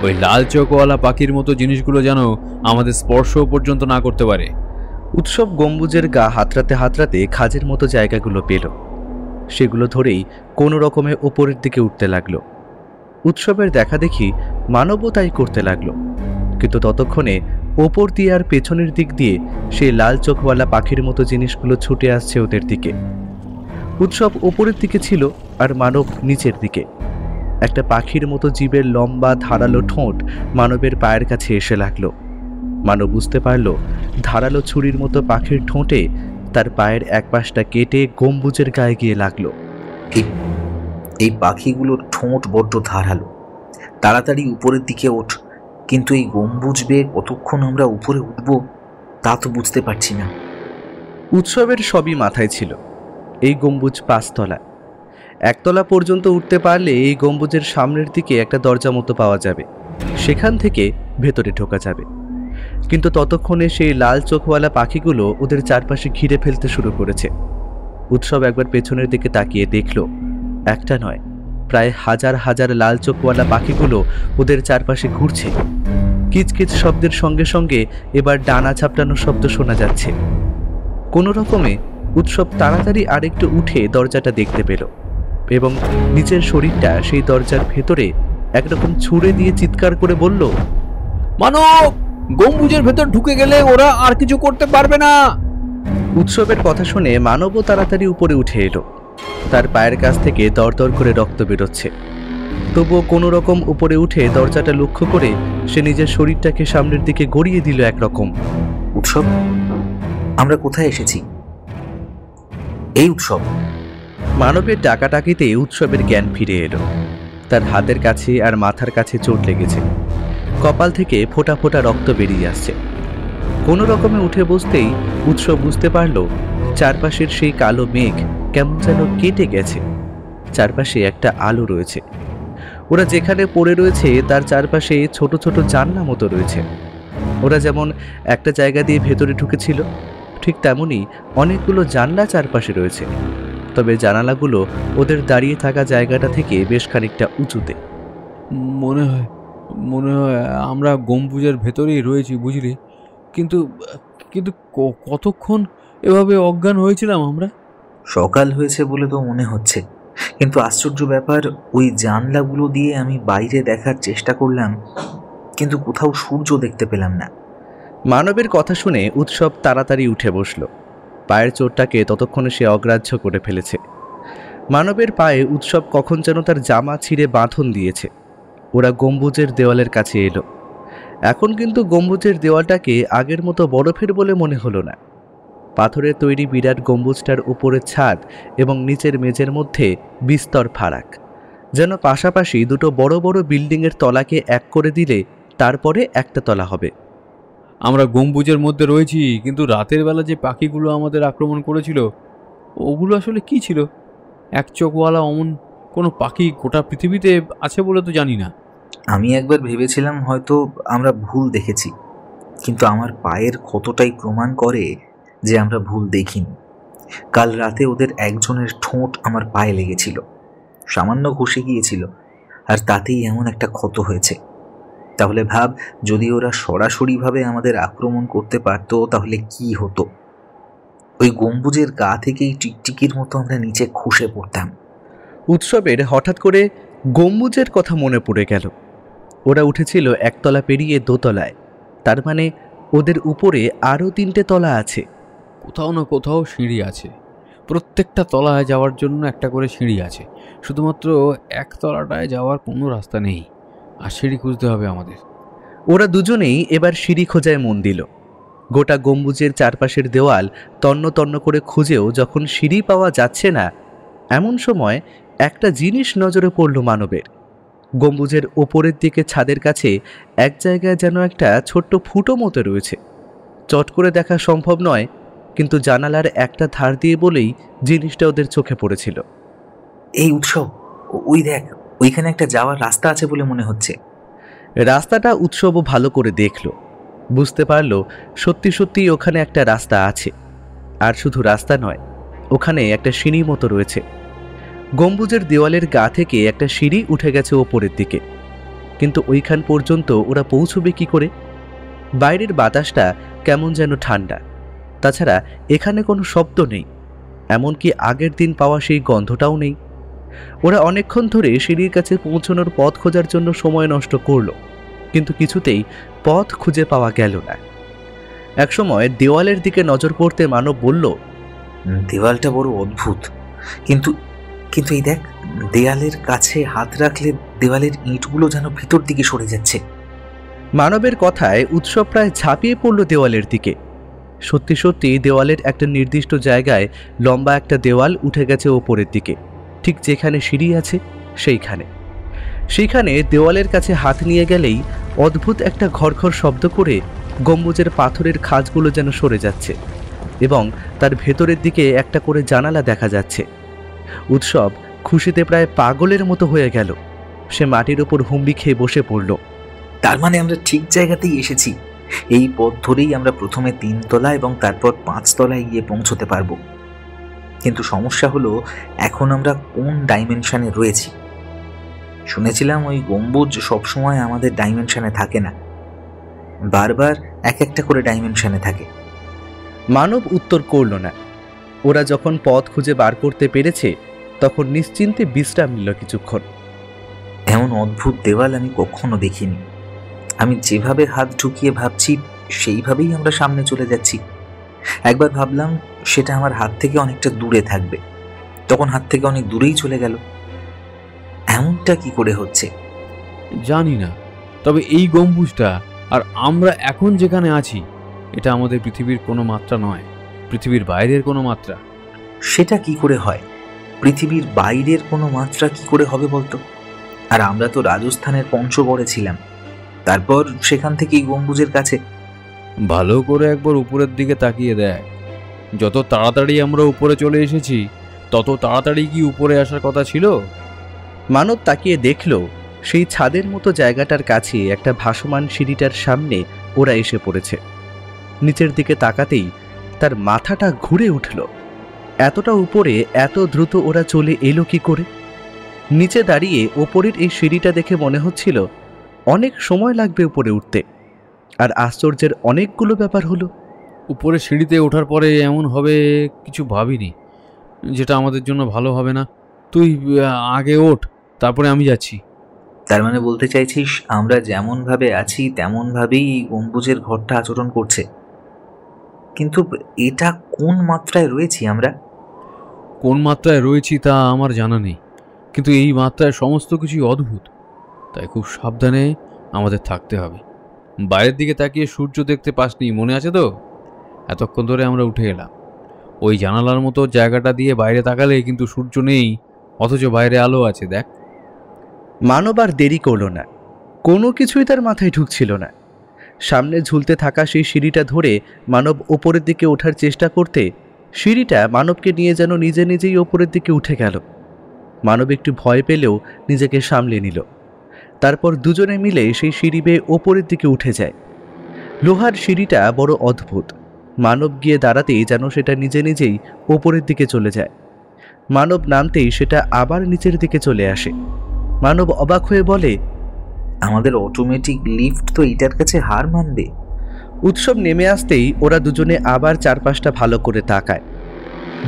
ওই লাল চোখওয়ালা পাখির মতো জিনিসগুলো যেন আমাদের স্পর্শ পর্যন্ত না করতে পারে। উৎসব গম্বুজের গা হাতড়াতে হাতড়াতে খাজের মতো জায়গাগুলো পেল। সেগুলো ধরেই কোনো রকমে ওপরের দিকে উঠতে লাগলো। উৎসবের দেখা দেখি মানবও তাই করতে লাগলো, কিন্তু ততক্ষণে ওপর দিয়ে আর পেছনের দিক দিয়ে সেই লাল চোখওয়ালা পাখির মতো জিনিসগুলো ছুটে আসছে ওদের দিকে। উৎসব ওপরের দিকে ছিল আর মানব নিচের দিকে। একটা পাখির মতো জীবের লম্বা ধারালো ঠোঁট মানবের পায়ের কাছে এসে লাগলো। মানব বুঝতে পারল ধারালো ছুরির মতো পাখির ঠোঁটে তার পায়ের এক পাশটা কেটে গম্বুজের গায়ে গিয়ে লাগলো। এই পাখিগুলোর ঠোঁট বড্ড ধারালো। তাড়াতাড়ি উপরের দিকে ওঠ, কিন্তু এই গম্বুজ বেয়ে কতক্ষণ আমরা উপরে উঠব তা তো বুঝতে পারছি না। উৎসবের সবই মাথায় ছিল। এই গম্বুজ 5 তলা। 1 তলা পর্যন্ত উঠতে পারলে এই গম্বুজের সামনের দিকে একটা দরজা মতো পাওয়া যাবে, সেখান থেকে ভেতরে ঢোকা যাবে। কিন্তু ততক্ষণে সেই লাল চোখওয়ালা পাখিগুলো ওদের চারপাশে ঘিরে ফেলতে শুরু করেছে। উৎসব একবার পেছনের দিকে তাকিয়ে দেখল একটা নয়, প্রায় হাজার হাজার লাল চোখওয়ালা পাখিগুলো ওদের চারপাশে ঘুরছে। কিচকিচ শব্দের সঙ্গে সঙ্গে এবার ডানা ঝাপটানোর শব্দ শোনা যাচ্ছে। কোনো রকমে উৎসব তাড়াতাড়ি আরেকটু উঠে দরজাটা দেখতে পেল এবং নিজের শরীরটা সেই দরজার ভেতরে একরকম ছুঁড়ে দিয়ে চিৎকার করে বলল, মানব, গম্বুজের ভেতর ঢুকে গেলে ওরা আর কিছু করতে পারবে না। উৎসবের কথা শুনে মানবও তাড়াতাড়ি উপরে উঠে এলো। তার পায়ের কাছ থেকে দরদর করে রক্ত বেরোচ্ছে, তবুও কোনো রকম উপরে উঠে দরজাটা লক্ষ্য করে সে নিজের শরীরটাকে সামনের দিকে গড়িয়ে দিল একরকম। উৎসব, আমরা কোথায় এসেছি? এই উৎসব। মানবের ডাকাটাকিতে উৎসবের জ্ঞান ফিরে এলো। তার হাতের কাছে আর মাথার কাছে চোট লেগেছে, কপাল থেকে ফোঁটা ফোঁটা রক্ত বেরিয়ে আসছে। কোনো রকমে উঠে বসতেই উৎসব বুঝতে পারল চারপাশের সেই কালো মেঘ কেমন যেন কেটে গেছে। চারপাশে একটা আলো রয়েছে। ওরা যেখানে পড়ে রয়েছে তার চারপাশে ছোট ছোট জানলা মতো রয়েছে। ওরা যেমন একটা জায়গা দিয়ে ভেতরে ঢুকেছিল, ঠিক তেমনই অনেকগুলো জানলা চারপাশে রয়েছে, তবে জানালাগুলো ওদের দাঁড়িয়ে থাকা জায়গাটা থেকে বেশ খানিকটা উঁচুতে। মনে হয় আমরা গম্বুজের ভেতরেই রয়েছি, বুঝলি? কিন্তু কিন্তু কতক্ষণ এভাবে অজ্ঞান হয়েছিলাম আমরা? সকাল হয়েছে বলে তো মনে হচ্ছে, কিন্তু আশ্চর্য ব্যাপার, ওই জানলাগুলো দিয়ে আমি বাইরে দেখার চেষ্টা করলাম, কিন্তু কোথাও সূর্য দেখতে পেলাম না। মানবের কথা শুনে উৎসব তাড়াতাড়ি উঠে বসল। পায়ের চোটটাকে ততক্ষণে সে অগ্রাহ্য করে ফেলেছে। মানবের পায়ে উৎসব কখন যেন তার জামা ছিঁড়ে বাঁধন দিয়েছে। ওরা গম্বুজের দেওয়ালের কাছে এলো। এখন কিন্তু গম্বুজের দেওয়ালটাকে আগের মতো বরফের বলে মনে হলো না। পাথরের তৈরি বিরাট গম্বুজটার উপরের ছাদ এবং নিচের মেঝের মধ্যে বিস্তর ফারাক, যেন পাশাপাশি দুটো বড় বড় বিল্ডিংয়ের তলাকে এক করে দিলে তারপরে একটা তলা হবে। আমরা গম্বুজের মধ্যে রয়েছি, কিন্তু রাতের বেলা যে পাখিগুলো আমাদের আক্রমণ করেছিল ওগুলো আসলে কি ছিল? এক চোখওয়ালা অমন কোনো পাখি গোটা পৃথিবীতে আছে বলে তো জানি না। আমি একবার ভেবেছিলাম হয়তো আমরা ভুল দেখেছি, কিন্তু আমার পায়ের ক্ষতটাই প্রমাণ করে যে আমরা ভুল দেখিনি। কাল রাতে ওদের একজনের ঠোঁট আমার পায়ে লেগেছিল, সামান্য ঘষে গিয়েছিল, আর তাতেই এমন একটা ক্ষত হয়েছে। তাহলে ভাব, যদি ওরা সরাসরিভাবে আমাদের আক্রমণ করতে পারত তাহলে কি হতো? ওই গম্বুজের গা থেকেই টিকটিকির মতো আমরা নিচে খসে পড়তাম। উৎসবের হঠাৎ করে গম্বুজের কথা মনে পড়ে গেল। ওরা উঠেছিল একতলা পেরিয়ে দোতলায়, তার মানে ওদের উপরে আরও 3টে তলা আছে। কোথাও না কোথাও সিঁড়ি আছে, প্রত্যেকটা তলায় যাওয়ার জন্য একটা করে সিঁড়ি আছে। শুধুমাত্র এক তলাটায় যাওয়ার কোনো রাস্তা নেই, আর সিঁড়ি খুঁজতে হবে আমাদের। ওরা দুজনেই এবার সিঁড়ি খোঁজায় মন দিল। গোটা গম্বুজের চারপাশের দেওয়াল তন্ন তন্ন করে খুঁজেও যখন সিঁড়ি পাওয়া যাচ্ছে না, এমন সময় একটা জিনিস নজরে পড়ল মানবের। গম্বুজের ওপরের দিকে ছাদের কাছে এক জায়গায় যেন একটা ছোট্ট ফুটো মতো রয়েছে। চট করে দেখা সম্ভব নয়, কিন্তু জানালার একটা ধার দিয়ে বলেই জিনিসটা ওদের চোখে পড়েছিল। এই উৎসব, ওই দেখ, ওইখানে একটা যাওয়ার রাস্তা আছে বলে মনে হচ্ছে। রাস্তাটা উৎসবও ভালো করে দেখল, বুঝতে পারল সত্যি সত্যি ওখানে একটা রাস্তা আছে। আর শুধু রাস্তা নয়, ওখানে একটা সিঁড়ি মতো রয়েছে। গম্বুজের দেওয়ালের গা থেকে একটা সিঁড়ি উঠে গেছে ওপরের দিকে, কিন্তু ওইখান পর্যন্ত ওরা পৌঁছবে কি করে? বাইরের বাতাসটা কেমন যেন ঠান্ডা, তাছাড়া এখানে কোনো শব্দ নেই, এমনকি আগের দিন পাওয়া সেই গন্ধটাও নেই। ওরা অনেকক্ষণ ধরে সিঁড়ির কাছে পৌঁছানোর পথ খোঁজার জন্য সময় নষ্ট করল, কিন্তু কিছুতেই পথ খুঁজে পাওয়া গেল না। একসময় দেওয়ালের দিকে নজর পড়তে মানব বলল, দেওয়ালটা বড় অদ্ভুত, কিন্তু কিন্তু এই দেখ, দেয়ালের কাছে হাত রাখলে দেওয়ালের ইঁটগুলো যেন ভিতর দিকে সরে যাচ্ছে। মানবের কথায় উৎসব প্রায় ঝাঁপিয়ে পড়ল দেওয়ালের দিকে। সত্যি সত্যি দেওয়ালের একটা নির্দিষ্ট জায়গায় লম্বা একটা দেওয়াল উঠে গেছে ওপরের দিকে, ঠিক যেখানে সিঁড়ি আছে সেইখানে দেওয়ালের কাছে হাত নিয়ে গেলেই অদ্ভুত একটা ঘরঘর শব্দ করে গম্বুজের পাথরের খাঁজগুলো যেন সরে যাচ্ছে এবং তার ভেতরের দিকে একটা করে জানালা দেখা যাচ্ছে। উৎসব খুশিতে প্রায় পাগলের মতো হয়ে গেল। সে মাটির উপর হুমড়ি খেয়ে বসে পড়ল। তার মানে আমরা ঠিক জায়গাতেই এসেছি। এই পথ ধরেই আমরা প্রথমে 3 তলা এবং তারপর 5 তলায় গিয়ে পৌঁছতে পারবো। কিন্তু সমস্যা হলো এখন আমরা কোন ডাইমেনশনে রয়েছি। শুনেছিলাম ওই গম্বুজ সবসময় আমাদের ডাইমেনশনে থাকে না, বারবার এক একটা করে ডাইমেনশনে থাকে। মানব উত্তর করল না। ওরা যখন পথ খুঁজে বার করতে পেরেছে তখন নিশ্চিন্তে বিশ্রাম নিল কিছুক্ষণ। এমন অদ্ভুত দেওয়াল আমি কখনো দেখিনি। আমি যেভাবে হাত ঢুকিয়ে ভাবছি সেইভাবেই আমরা সামনে চলে যাচ্ছি। একবার ভাবলাম সেটা আমার হাত থেকে অনেকটা দূরে থাকবে, তখন হাত থেকে অনেক দূরেই চলে গেল। এমনটা কি করে হচ্ছে জানি না, তবে এই গম্বুজটা আর আমরা এখন যেখানে আছি এটা আমাদের পৃথিবীর কোনো মাত্রা নয়, পৃথিবীর বাইরের কোনো মাত্রা। সেটা কি করে হয়? পৃথিবীর বাইরের কোনো মাত্রা কি করে হবে বলতো? আর আমরা তো রাজস্থানের পঞ্চগড়ে ছিলাম, তারপর সেখান থেকে এই গম্বুজের কাছে। ভালো করে একবার উপরের দিকে তাকিয়ে দেখ। যত তাড়াতাড়ি আমরা উপরে চলে এসেছি তত তাড়াতাড়ি কি উপরে আসার কথা ছিল? মানব তাকিয়ে দেখল সেই ছাদের মতো জায়গাটার কাছে একটা ভাসমান সিঁড়িটার সামনে ওরা এসে পড়েছে। নিচের দিকে তাকাতেই তার মাথাটা ঘুরে উঠল। এতটা উপরে এত দ্রুত ওরা চলে এলো কি করে? নিচে দাঁড়িয়ে ওপরের এই সিঁড়িটা দেখে মনে হচ্ছিল অনেক সময় লাগবে উপরে উঠতে। আর আশ্চর্যের অনেকগুলো ব্যাপার হলো। উপরে সিঁড়িতে ওঠার পরে এমন হবে কিছু ভাবিনি, যেটা আমাদের জন্য ভালো হবে না। তুই আগে ওঠ, তারপরে আমি যাচ্ছি। তার মানে বলতে চাইছিস আমরা যেমন ভাবে আছি তেমন ভাবেই গম্বুজের ঘরটা আচরণ করছে? কিন্তু এটা কোন মাত্রায় রয়েছি আমরা? কোন মাত্রায় রয়েছি তা আমার জানা নেই, কিন্তু এই মাত্রায় সমস্ত কিছুই অদ্ভুত। তাই খুব সাবধানে আমাদের থাকতে হবে। বাইরের দিকে তাকিয়ে সূর্য দেখতে পাসনি, মনে আছে তো? এতক্ষণ ধরে আমরা উঠে এলাম ওই জানালার মতো জায়গাটা দিয়ে বাইরে তাকালে কিন্তু সূর্য নেই, অথচ বাইরে আলো আছে। দেখ। মানব আর দেরি করল না। কোনো কিছুই তার মাথায় ঢুকছিল না। সামনে ঝুলতে থাকা সেই সিঁড়িটা ধরে মানব ওপরের দিকে ওঠার চেষ্টা করতে সিঁড়িটা মানবকে নিয়ে যেন নিজে নিজেই ওপরের দিকে উঠে গেল। মানব একটু ভয় পেলেও নিজেকে সামলে নিল। তারপর দুজনে মিলে সেই সিঁড়ি বেয়ে ওপরের দিকে উঠে যায়। লোহার সিঁড়িটা বড় অদ্ভুত। মানব গিয়ে দাঁড়াতেই যেন সেটা নিজে নিজেই ওপরের দিকে চলে যায়। মানব নামতেই সেটা আবার নিচের দিকে চলে আসে। মানব অবাক হয়ে বলে, আমাদের অটোমেটিক লিফট তো এটার কাছে হার মানবে। উৎসব নেমে আসতেই ওরা দুজনে আবার চারপাশটা ভালো করে তাকায়।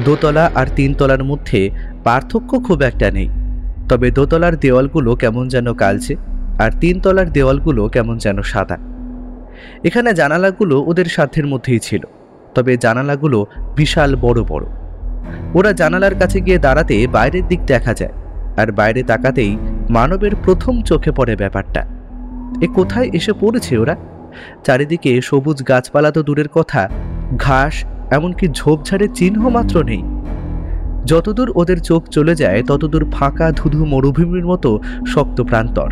দোতলা আর তিনতলার মধ্যে পার্থক্য খুব একটা নেই, তবে দোতলার দেওয়ালগুলো কেমন যেন কালচে আর তিনতলার দেওয়ালগুলো কেমন যেন সাদা। এখানে জানালাগুলো ওদের সাধ্যের মধ্যেই ছিল, তবে জানালাগুলো বিশাল বড় বড়। ওরা জানালার কাছে গিয়ে দাঁড়াতে বাইরের দিক দেখা যায়, আর বাইরে তাকাতেই মানবের প্রথম চোখে পড়ে ব্যাপারটা। এ কোথায় এসে পড়েছে ওরা? চারিদিকে সবুজ গাছপালা তো দূরের কথা, ঘাস এমনকি ঝোপঝাড়ের চিহ্ন মাত্র নেই। যতদূর ওদের চোখ চলে যায় ততদূর ফাঁকা ধুধু মরুভূমির মতো শক্ত প্রান্তর।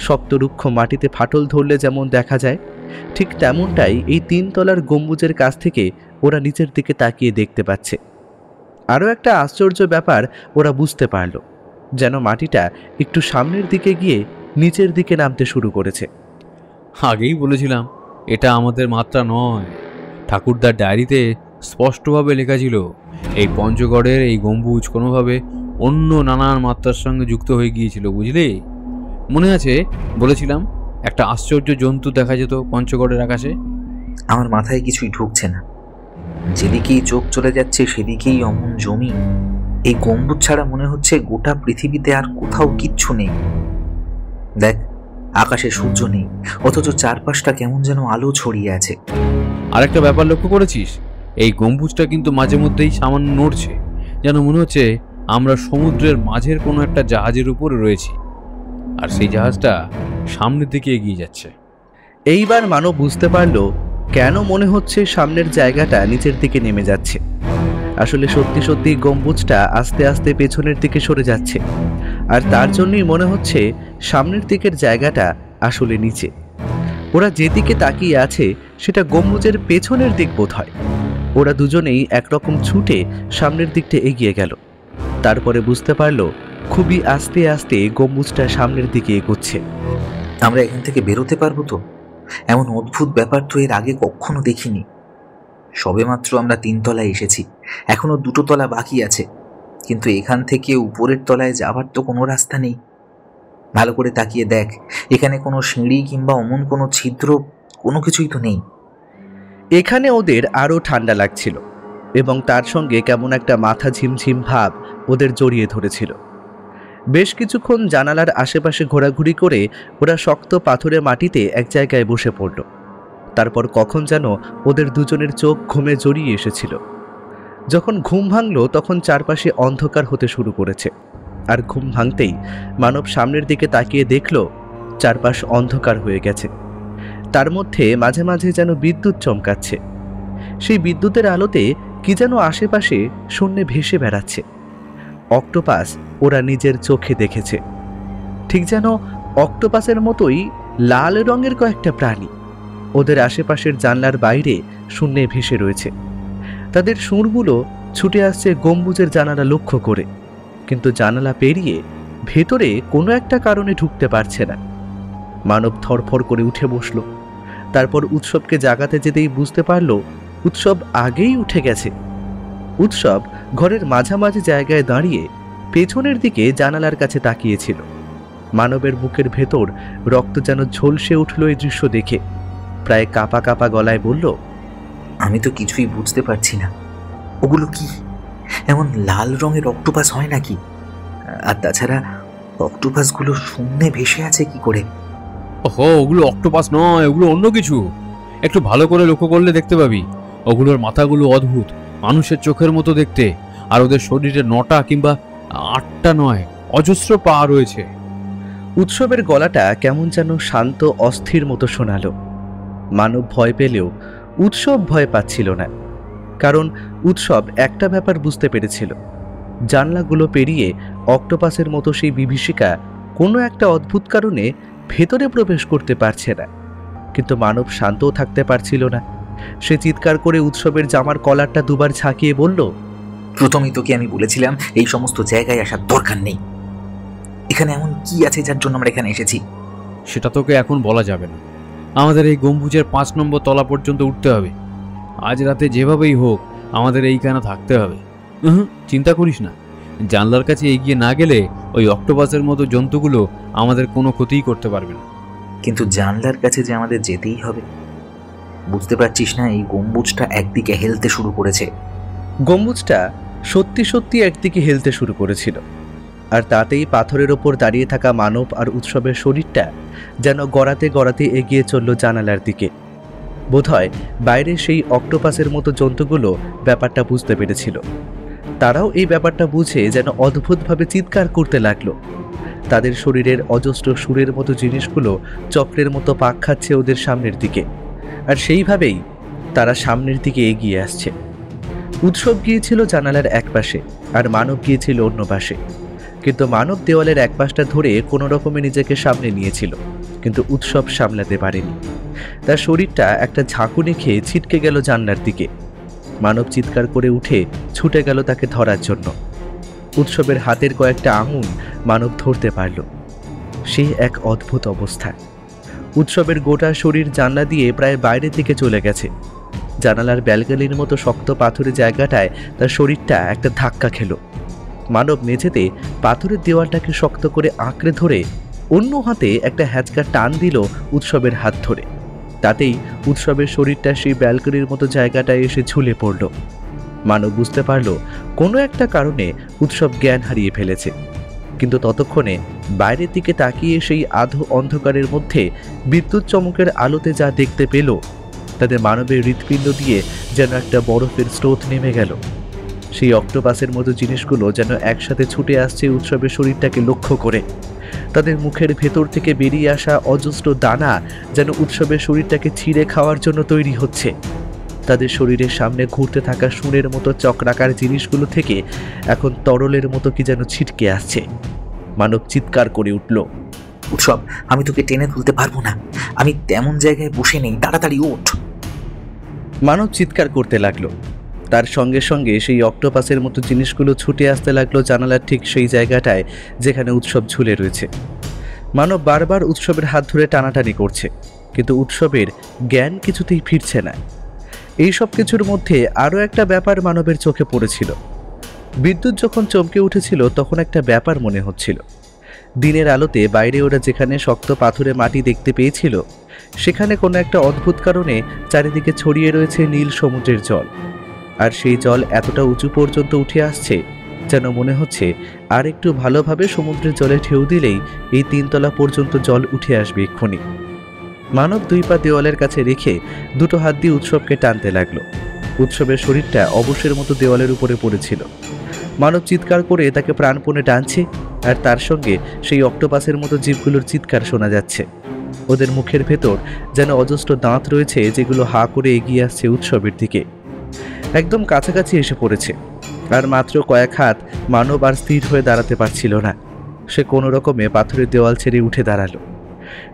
শক্ত রুক্ষ মাটিতে ফাটল ধরলে যেমন দেখা যায়, ঠিক তেমনটাই এই তিনতলার গম্বুজের কাছ থেকে ওরা নিচের দিকে তাকিয়ে দেখতে পাচ্ছে। আরও একটা আশ্চর্য ব্যাপার ওরা বুঝতে পারল, যেন মাটিটা একটু সামনের দিকে গিয়ে নিচের দিকে নামতে শুরু করেছে। আগেই বলেছিলাম এটা আমাদের মাত্রা নয়। ঠাকুরদার ডায়েরিতে স্পষ্টভাবে লেখা ছিল এই পঞ্চগড়ের এই গম্বুজ কোনোভাবে অন্য নানান মাত্রার সঙ্গে যুক্ত হয়ে গিয়েছিল, বুঝলি? মনে আছে বলেছিলাম একটা আশ্চর্য জন্তু দেখা যেত পঞ্চগড়ের আকাশে? আমার মাথায় কিছুই ঢুকছে না। যেদিকেই চোখ চলে যাচ্ছে সেদিকেই অমন জমি। এই গম্বুজ ছাড়া মনে হচ্ছে গোটা পৃথিবীতে আর কোথাও কিচ্ছু নেই। দেখ, আকাশে সূর্য নেই, অথচ চারপাশটা কেমন যেন আলো ছড়িয়ে আছে। আরেকটা ব্যাপার লক্ষ্য করেছিস? এই গম্বুজটা কিন্তু মাঝে মধ্যেই সামান্য নড়ছে, যেন মনে হচ্ছে আমরা সমুদ্রের মাঝের কোনো একটা জাহাজের উপরে রয়েছি, আর সেই জাহাজটা সামনের দিকে এগিয়ে যাচ্ছে। এইবার মানব বুঝতে পারল কেন মনে হচ্ছে সামনের জায়গাটা নিচের দিকে নেমে যাচ্ছে। আসলে সত্যি সত্যি গম্বুজটা আস্তে আস্তে পেছনের দিকে সরে যাচ্ছে, আর তার জন্যই মনে হচ্ছে সামনের দিকের জায়গাটা আসলে নিচে। ওরা যেদিকে তাকিয়ে আছে সেটা গম্বুজের পেছনের দিক বোধ হয়। ওরা দুজনেই একরকম ছুটে সামনের দিকটা এগিয়ে গেল। তারপরে বুঝতে পারল খুবই আস্তে আস্তে গম্বুজটা সামনের দিকে এগোচ্ছে। আমরা এখান থেকে বেরোতে পারবো তো? এমন অদ্ভুত ব্যাপার তো এর আগে কখনো দেখিনি। সবেমাত্র আমরা 3 তলায় এসেছি, এখনো 2 তলা বাকি আছে, কিন্তু এখান থেকে উপরের তলায় যাবার তো কোনো রাস্তা নেই। ভালো করে তাকিয়ে দেখ, এখানে কোনো সিঁড়ি কিংবা অমন কোনো ছিদ্র কোনো কিছুই তো নেই। এখানে ওদের আরও ঠান্ডা লাগছিল এবং তার সঙ্গে কেমন একটা মাথা ঝিমঝিম ভাব ওদের জড়িয়ে ধরেছিল। বেশ কিছুক্ষণ জানালার আশেপাশে ঘোরাঘুরি করে ওরা শক্ত পাথুরে মাটিতে এক জায়গায় বসে পড়ল। তারপর কখন যেন ওদের দুজনের চোখ ঘুমে জড়িয়ে এসেছিল। যখন ঘুম ভাঙল তখন চারপাশে অন্ধকার হতে শুরু করেছে, আর ঘুম ভাঙতেই মানব সামনের দিকে তাকিয়ে দেখল চারপাশ অন্ধকার হয়ে গেছে। তার মধ্যে মাঝে মাঝে যেন বিদ্যুৎ চমকাচ্ছে। সেই বিদ্যুতের আলোতে কি যেন আশেপাশে শূন্যে ভেসে বেড়াচ্ছে। অক্টোপাস ওরা নিজের চোখে দেখেছে, ঠিক যেন অক্টোপাসের মতোই লাল রঙের কয়েকটা প্রাণী ওদের আশেপাশের জানলার বাইরে শূন্যে ভেসে রয়েছে। তাদের সুরগুলো ছুটে আসছে গম্বুজের জানালা লক্ষ্য করে, কিন্তু জানালা পেরিয়ে ভেতরে কোনো একটা কারণে ঢুকতে পারছে না। মানব ধরফর করে উঠে বসল। তারপর উৎসবকে জাগাতে যেতেই বুঝতে পারল উৎসব আগেই উঠে গেছে। উৎসব ঘরের মাঝামাঝি জায়গায় দাঁড়িয়ে পেছনের দিকে জানালার কাছে তাকিয়েছিল। মানবের বুকের ভেতর রক্ত যেন ঝলসে উঠল এই দৃশ্য দেখে। প্রায় কাঁপা কাঁপা গলায় বলল, আমি তো কিছুই বুঝতে পারছি না, ওগুলো কি? এমন লাল রঙের অক্টোপাস হয় নাকি? আর তাছাড়া অক্টোপাসগুলো শূন্যে ভেসে আছে কি করে? ওহো, ওগুলো অক্টোপাস নয়, ওগুলো অন্য কিছু। একটু ভালো করে লক্ষ্য করলে দেখতে পাবি ওগুলোর মাথাগুলো অদ্ভুত, মানুষের চোখের মতো দেখতে, আর ওদের শরীরে 9টা কিংবা 8টা নয়, অজস্র পা রয়েছে। উৎসবের গলাটা কেমন যেন শান্ত অস্থির মতো শোনালো। মানব ভয় পেলেও উৎসব ভয় পাচ্ছিল না, কারণ উৎসব একটা ব্যাপার বুঝতে পেরেছিল, জানলাগুলো পেরিয়ে অক্টোপাসের মতো সেই বিভীষিকা কোনো একটা অদ্ভুত কারণে ভেতরে প্রবেশ করতে পারছে না। কিন্তু মানব শান্তও থাকতে পারছিল না। সে চিৎকার করে উৎসবের জামার কলারটা দুবার ঝাঁকিয়ে বলল, প্রথমেই তোকে আমি বলেছিলাম এই সমস্ত জায়গায় আসার দরকার নেই। এখানে এমন কি আছে যার জন্য আমরা এখানে এসেছি? সেটা তোকে এখন বলা যাবে না। আমাদের এই গম্বুজের 5 নম্বর তলা পর্যন্ত উঠতে হবে। আজ রাতে যেভাবেই হোক আমাদের এইখানে থাকতে হবে। চিন্তা করিস না, জানলার কাছে এগিয়ে না গেলে ওই অক্টোপাসের মতো জন্তুগুলো আমাদের কোনো ক্ষতিই করতে পারবে না। কিন্তু জানলার কাছে যে আমাদের যেতেই হবে, বুঝতে পারছিস না? এই গম্বুজটা একদিকে হেলতে শুরু করেছে। গম্বুজটা সত্যি সত্যি একদিকে হেলতে শুরু করেছিল, আর তাতেই পাথরের ওপর দাঁড়িয়ে থাকা মানব আর উৎসবের শরীরটা যেন গড়াতে গড়াতে এগিয়ে চলল জানালার দিকে। বোধহয় বাইরে সেই অক্টোপাসের মতো জন্তুগুলো ব্যাপারটা বুঝতে পেরেছিল। তারাও এই ব্যাপারটা বুঝে যেন অদ্ভুতভাবে চিৎকার করতে লাগলো। তাদের শরীরের অজস্র সুরের মতো জিনিসগুলো চক্রের মতো পাক খাচ্ছে ওদের সামনের দিকে, আর সেইভাবেই তারা সামনের দিকে এগিয়ে আসছে। উৎসব গিয়েছিল জানালার এক পাশে আর মানব গিয়েছিল অন্য পাশে, কিন্তু মানব দেওয়ালের এক পাশটা ধরে কোনো রকমে নিজেকে সামনে নিয়েছিল, কিন্তু উৎসব সামলাতে পারেনি। তার শরীরটা একটা ঝাঁকুনি খেয়ে ছিটকে গেল জানলার দিকে। মানব চিৎকার করে উঠে ছুটে গেল তাকে ধরার জন্য। উৎসবের হাতের কয়েকটা আঙুল মানব ধরতে পারল। সে এক অদ্ভুত অবস্থা। উৎসবের গোটা শরীর জানলা দিয়ে প্রায় বাইরের দিকে চলে গেছে। জানালার ব্যালকনির মতো শক্ত পাথরের জায়গাটায় তার শরীরটা একটা ধাক্কা খেল। মানব মেঝেতে পাথরের দেওয়ালটাকে শক্ত করে আঁকড়ে ধরে অন্য হাতে একটা হ্যাচকা টান দিল উৎসবের হাত ধরে। তাতেই উৎসবের শরীরটা সেই ব্যালকনির মতো জায়গাটায় এসে ঝুলে পড়ল। মানব বুঝতে পারল কোনো একটা কারণে উৎসব জ্ঞান হারিয়ে ফেলেছে, কিন্তু ততক্ষণে বাইরের দিকে তাকিয়ে সেই আধো অন্ধকারের মধ্যে বিদ্যুৎ চমকের আলোতে যা দেখতে পেল তাতে মানবের হৃৎপিণ্ড দিয়ে যেন একটা বরফের স্রোত নেমে গেল। সেই অক্টোপাসের মতো জিনিসগুলো যেন একসাথে ছুটে আসছে উৎসবের শরীরটাকে লক্ষ্য করে। তাদের মুখের ভেতর থেকে বেরিয়ে আসা অজস্র দানা যেন উৎসবের শরীরটাকে ছিঁড়ে খাওয়ার জন্য তৈরি হচ্ছে। তাদের শরীরের সামনে ঘুরতে থাকা সুরের মতো চক্রাকার জিনিসগুলো থেকে এখন তরলের মতো কি যেন ছিটকে আসছে। মানব চিৎকার করে উঠল, উৎসব, আমি তোকে টেনে তুলতে পারবো না, আমি তেমন জায়গায় বসে নেই, তাড়াতাড়ি ওঠ। মানব চিৎকার করতে লাগলো। তার সঙ্গে সঙ্গে সেই অক্টোপাসের মতো জিনিসগুলো ছুটে আসতে লাগলো জানালার ঠিক সেই জায়গাটায় যেখানে উৎসব ঝুলে রয়েছে। মানব বারবার উৎসবের হাত ধরে টানাটানি করছে, কিন্তু উৎসবের জ্ঞান কিছুতেই ফিরছে না। এই সব কিছুর মধ্যে আরও একটা ব্যাপার মানবের চোখে পড়েছিল। বিদ্যুৎ যখন চমকে উঠেছিল তখন একটা ব্যাপার মনে হচ্ছিল। দিনের আলোতে বাইরে ওরা যেখানে শক্ত পাথুরে মাটি দেখতে পেয়েছিল, সেখানে কোনো একটা অদ্ভুত কারণে চারিদিকে ছড়িয়ে রয়েছে নীল সমুদ্রের জল। আর সেই জল এতটা উঁচু পর্যন্ত উঠে আসছে যেন মনে হচ্ছে আর একটু ভালোভাবে সমুদ্রের জলে ঢেউ দিলেই এই 3 তলা পর্যন্ত জল উঠে আসবে এক্ষুনি। মানব 2 পা দেওয়ালের কাছে রেখে দুটো হাত দিয়ে উৎসবকে টানতে লাগলো। উৎসবের শরীরটা অবশ্যের মতো দেওয়ালের উপরে পড়েছিল। মানব চিৎকার করে তাকে প্রাণপণে টানছে, আর তার সঙ্গে সেই অক্টোপাসের মতো জীবগুলোর চিৎকার শোনা যাচ্ছে। ওদের মুখের ভেতর যেন অজস্র দাঁত রয়েছে, যেগুলো হা করে এগিয়ে আসছে উৎসবের দিকে। একদম কাছাকাছি এসে পড়েছে, আর মাত্র কয়েক হাত মানব আর স্থির হয়ে দাঁড়াতে পারছিল না। সে কোনো রকমে পাথরের দেওয়াল ছেড়ে উঠে দাঁড়ালো।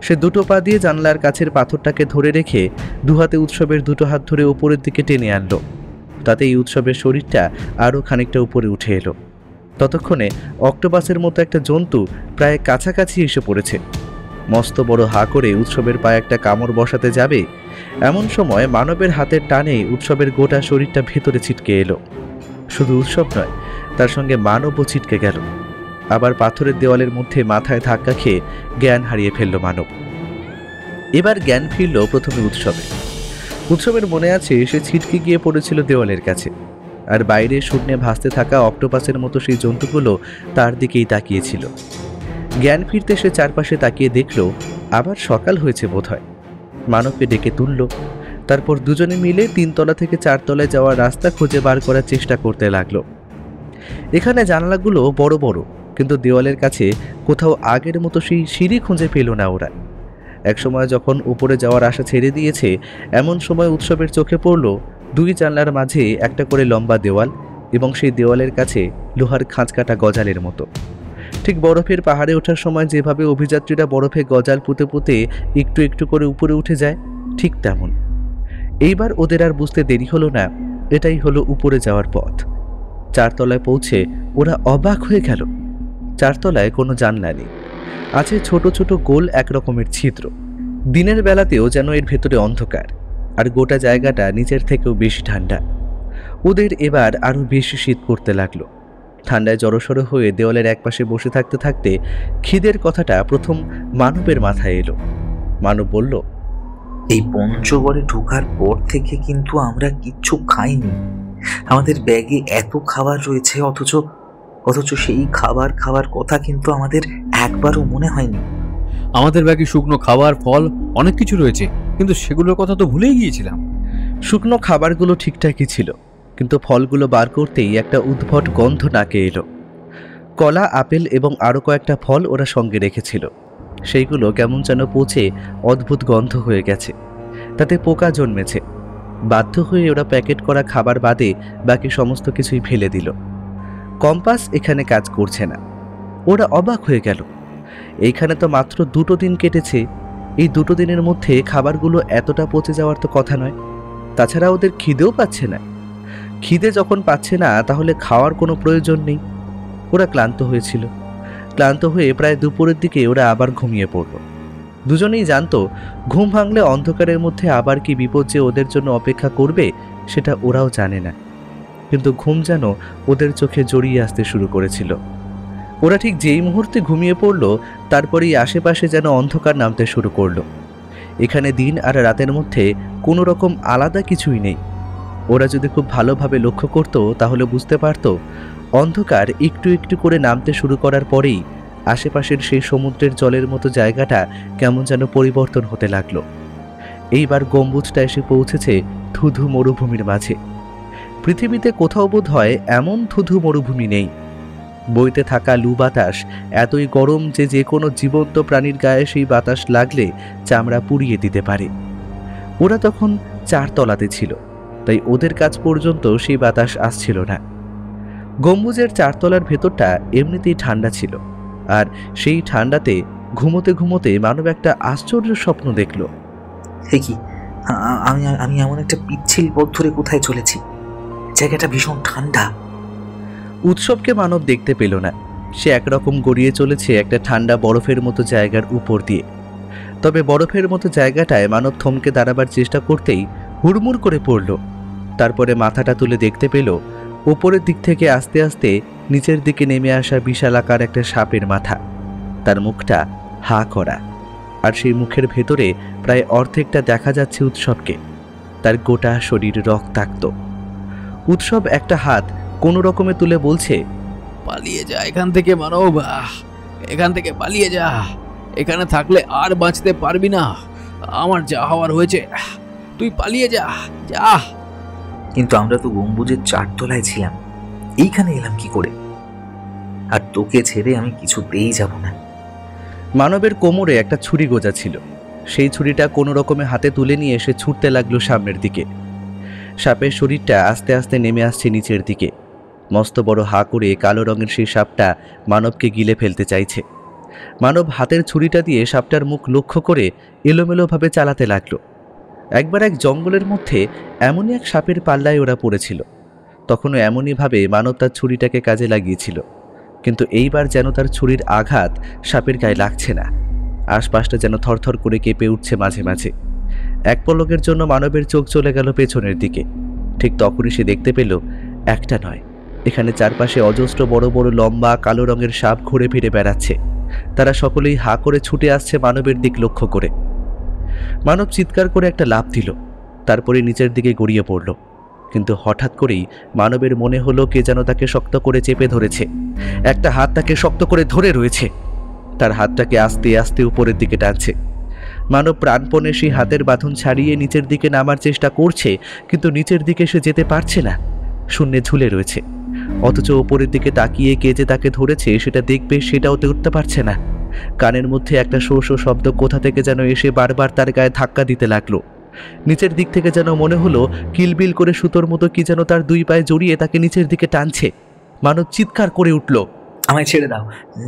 সে দুটো পা দিয়ে জানলার কাছের পাথরটাকে ধরে রেখে দুহাতে উৎসবের দুটো হাত ধরে উপরের দিকে টেনে আনলো। তাতে এই উৎসবের শরীরটা আরও খানিকটা উপরে উঠে এলো। ততক্ষণে অক্টোপাসের মতো একটা জন্তু প্রায় কাছাকাছি এসে পড়েছে। মস্ত বড় হা করে উৎসবের পায়ে একটা কামড় বসাতে যাবে, এমন সময় মানবের হাতের টানে উৎসবের গোটা শরীরটা ভেতরে ছিটকে এলো। শুধু উৎসব নয়, তার সঙ্গে মানবও ছিটকে গেল। আবার পাথরের দেওয়ালের মধ্যে মাথায় ধাক্কা খেয়ে জ্ঞান হারিয়ে ফেলল মানব। এবার জ্ঞান ফিরল প্রথমে উৎসবের মনে আছে সে ছিটকে গিয়ে পড়েছিল দেওয়ালের কাছে, আর বাইরে শূন্যে ভাসতে থাকা অক্টোপাসের মতো সেই জন্তুগুলো তার দিকেই তাকিয়েছিল। জ্ঞান ফিরতে সে চারপাশে তাকিয়ে দেখল আবার সকাল হয়েছে বোধহয়। মানবকে ডেকে তুলল। তারপর দুজনে মিলে 3 তলা থেকে 4 তলায় যাওয়ার রাস্তা খুঁজে বার করার চেষ্টা করতে লাগলো। এখানে জানালাগুলো বড় বড়, কিন্তু দেওয়ালের কাছে কোথাও আগের মতো সেই সিঁড়ি খুঁজে পেল না ওরা। একসময় যখন উপরে যাওয়ার আশা ছেড়ে দিয়েছে, এমন সময় উৎসবের চোখে পড়ল 2 জানলার মাঝে একটা করে লম্বা দেওয়াল, এবং সেই দেওয়ালের কাছে লোহার খাঁজকাটা গজালের মতো। ঠিক বরফের পাহাড়ে ওঠার সময় যেভাবে অভিযাত্রীরা বরফে গজাল পুঁতে পুঁতে একটু একটু করে উপরে উঠে যায়, ঠিক তেমন। এইবার ওদের আর বুঝতে দেরি হলো না, এটাই হলো উপরে যাওয়ার পথ। 4 তলায় পৌঁছে ওরা অবাক হয়ে গেল। 4 তলায় কোনো জানলা নেই, আছে ছোট ছোট গোল এক রকমের ছিদ্র। দিনের বেলাতেও যেন এর ভেতরে অন্ধকার, আর গোটা জায়গাটা নিচের থেকেও বেশি ঠান্ডা। ওদের এবার আরও বেশি শীত করতে লাগলো। ঠান্ডায় জড়সড় হয়ে দেওয়ালের একপাশে বসে থাকতে থাকতে খিদের কথাটা প্রথম মানবের মাথায় এলো। মানব বলল, এই পঞ্চগড়ে ঢোকার পর থেকে কিন্তু আমরা কিচ্ছু খাইনি। আমাদের ব্যাগে এত খাবার রয়েছে, অথচ সেই খাবার কথা কিন্তু আমাদের একবারও মনে হয়নি। আমাদের ব্যাগে শুকনো খাবার, ফল অনেক কিছু রয়েছে, কিন্তু সেগুলোর কথা তো ভুলেই গিয়েছিলাম। শুকনো খাবারগুলো ঠিকঠাকই ছিল, কিন্তু ফলগুলো বার করতেই একটা উদ্ভট গন্ধ নাকে এলো। কলা, আপেল এবং আরও কয়েকটা ফল ওরা সঙ্গে রেখেছিল। সেইগুলো কেমন যেন পচে অদ্ভুত গন্ধ হয়ে গেছে, তাতে পোকা জন্মেছে। বাধ্য হয়ে ওরা প্যাকেট করা খাবার বাদে বাকি সমস্ত কিছুই ফেলে দিল। কম্পাস এখানে কাজ করছে না। ওরা অবাক হয়ে গেল। এইখানে তো মাত্র 2 দিন কেটেছে। এই 2 দিনের মধ্যে খাবারগুলো এতটা পচে যাওয়ার তো কথা নয়। তাছাড়া ওদের খিদেও পাচ্ছে না। খিদে যখন পাচ্ছে না, তাহলে খাওয়ার কোনো প্রয়োজন নেই। ওরা ক্লান্ত হয়েছিল। ক্লান্ত হয়ে প্রায় দুপুরের দিকে ওরা আবার ঘুমিয়ে পড়ল। দুজনেই জানতো ঘুম ভাঙলে অন্ধকারের মধ্যে আবার কি বিপদ যে ওদের জন্য অপেক্ষা করবে সেটা ওরাও জানে না। কিন্তু ঘুম যেন ওদের চোখে জড়িয়ে আসতে শুরু করেছিল। ওরা ঠিক যেই মুহূর্তে ঘুমিয়ে পড়ল, তারপরেই আশেপাশে যেন অন্ধকার নামতে শুরু করলো। এখানে দিন আর রাতের মধ্যে কোনো রকম আলাদা কিছুই নেই। ওরা যদি খুব ভালোভাবে লক্ষ্য করত, তাহলে বুঝতে পারত অন্ধকার একটু একটু করে নামতে শুরু করার পরেই আশেপাশের সেই সমুদ্রের জলের মতো জায়গাটা কেমন যেন পরিবর্তন হতে লাগলো। এইবার গম্বুজটা এসে পৌঁছেছে ধুধু মরুভূমির মাঝে। পৃথিবীতে কোথাও বোধ হয় এমন ধুধু মরুভূমি নেই। বইতে থাকা লু বাতাস এতই গরম যে যে কোনো জীবন্ত প্রাণীর গায়ে সেই বাতাস লাগলে চামড়া পুড়িয়ে দিতে পারে। ওরা তখন 4 তলাতে ছিল, তাই ওদের কাছ পর্যন্ত সেই বাতাস আসছিল না। গম্বুজের 4 তলার ভেতরটা এমনিতেই ঠান্ডা ছিল, আর সেই ঠান্ডাতে ঘুমোতে ঘুমোতে মানব একটা আশ্চর্য স্বপ্ন দেখল। হে কি, আমি এমন একটা পিচ্ছিল পথ ধরে কোথায় চলেছি? জায়গাটা ভীষণ ঠান্ডা। উৎসবকে মানব দেখতে পেল না। সে একরকম গড়িয়ে চলেছে একটা ঠান্ডা বরফের মতো জায়গার উপর দিয়ে। তবে বরফের মতো জায়গাটায় মানব থমকে দাঁড়াবার চেষ্টা করতেই হুড়মুড় করে পড়ল। তারপরে মাথাটা তুলে দেখতে পেল উপরের দিক থেকে আস্তে আস্তে নিচের দিকে নেমে আসা বিশাল আকার একটা সাপের মাথা। তার মুখটা হা করা, আর সেই মুখের ভেতরে প্রায় অর্ধেকটা দেখা যাচ্ছে উৎসবকে। তার গোটা শরীর রক্তাক্ত। উৎসব একটা হাত কোনো রকমে তুলে বলছে, পালিয়ে যা এখান থেকে মানব, এখান থেকে পালিয়ে যা, এখানে থাকলে আর বাঁচতে পারবি না। আমার যা হওয়ার হয়েছে, তুই পালিয়ে যা, যা। কিন্তু আমরা তো গম্বুজের 4 তলায় ছিলাম, এইখানে এলাম কি করে? আর তোকে ছেড়ে আমি কিছুতেই যাব না। মানবের কোমরে একটা ছুরি গোজা ছিল। সেই ছুরিটা কোনো রকমে হাতে তুলে নিয়ে এসে ছুটতে লাগলো সামনের দিকে। সাপের শরীরটা আস্তে আস্তে নেমে আসছে নিচের দিকে। মস্ত বড় হা করে কালো রঙের সেই সাপটা মানবকে গিলে ফেলতে চাইছে। মানব হাতের ছুরিটা দিয়ে সাপটার মুখ লক্ষ্য করে এলোমেলোভাবে চালাতে লাগলো। একবার এক জঙ্গলের মধ্যে এমনই এক সাপের পাল্লায় ওরা পড়েছিল। তখনও এমনইভাবে মানব তার ছুরিটাকে কাজে লাগিয়েছিল, কিন্তু এইবার যেন তার ছুরির আঘাত সাপের গায়ে লাগছে না। আশপাশটা যেন থরথর করে কেঁপে উঠছে মাঝে মাঝে। এক পলকের জন্য মানবের চোখ চলে গেল পেছনের দিকে। ঠিক তখনই সে দেখতে পেল একটা নয়, এখানে চারপাশে অজস্র বড় বড় লম্বা কালো রঙের সাপ ঘুরে ফিরে বেড়াচ্ছে। তারা সকলেই হা করে ছুটে আসছে মানবের দিক লক্ষ্য করে। মানব চিৎকার করে একটা লাফ দিল, তারপরে নিচের দিকে গড়িয়ে পড়ল। কিন্তু হঠাৎ করেই মানবের মনে হলো কে যেন তাকে শক্ত করে চেপে ধরেছে। একটা হাত তাকে শক্ত করে ধরে রয়েছে, তার হাতটাকে আস্তে আস্তে উপরের দিকে টানছে। মানব প্রাণপণে সেই হাতের বাঁধন ছাড়িয়ে নিচের দিকে নামার চেষ্টা করছে, কিন্তু নিচের দিকে সে যেতে পারছে না, শূন্যে ঝুলে রয়েছে। অথচ ওপরের দিকে তাকিয়ে কে যে তাকে ধরেছে সেটা দেখবে, সেটাও উঠতে পারছে না। কানের মধ্যে একটা শো শো শব্দ কোথা থেকে যেন এসে বারবার তার গায়ে ধাক্কা দিতে লাগলো। নিচের দিক থেকে যেন মনে হলো কিলবিল করে সুতোর মতো কি যেন তার 2 পায়ে জড়িয়ে তাকে নিচের দিকে টানছে। মানব চিৎকার করে উঠল, আমায় ছেড়ে দাও,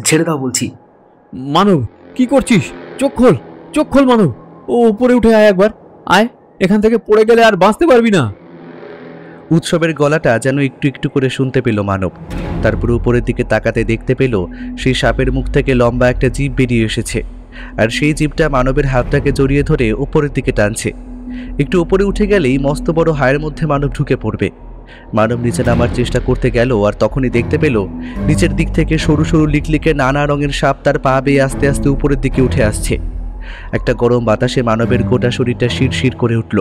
ছেড়ে দাও বলছি। মানব, কি করছিস? চোখ খোল, চোখ খোল মানব। ও উপরে উঠে আয়, একবার আয়, এখান থেকে পড়ে গেলে আর বাঁচতে পারবি না। উৎসবের গলাটা যেন একটু একটু করে শুনতে পেল মানব। তারপর উপরের দিকে তাকাতে দেখতে পেল সেই সাপের মুখ থেকে লম্বা একটা জিভ বেরিয়ে এসেছে, আর সেই জিভটা মানবের হাতটাকে জড়িয়ে ধরে উপরের দিকে টানছে। একটু উপরে উঠে গেলেই মস্ত বড় হায়ের মধ্যে মানব ঢুকে পড়বে। মানব নিচে নামার চেষ্টা করতে গেল, আর তখনই দেখতে পেল নিচের দিক থেকে সরু সরু লিকলিকে নানা রঙের সাপ তার পা বেয়ে আস্তে আস্তে উপরের দিকে উঠে আসছে। একটা গরম বাতাসে মানবের গোটা শরীরটা শিরশির করে উঠল।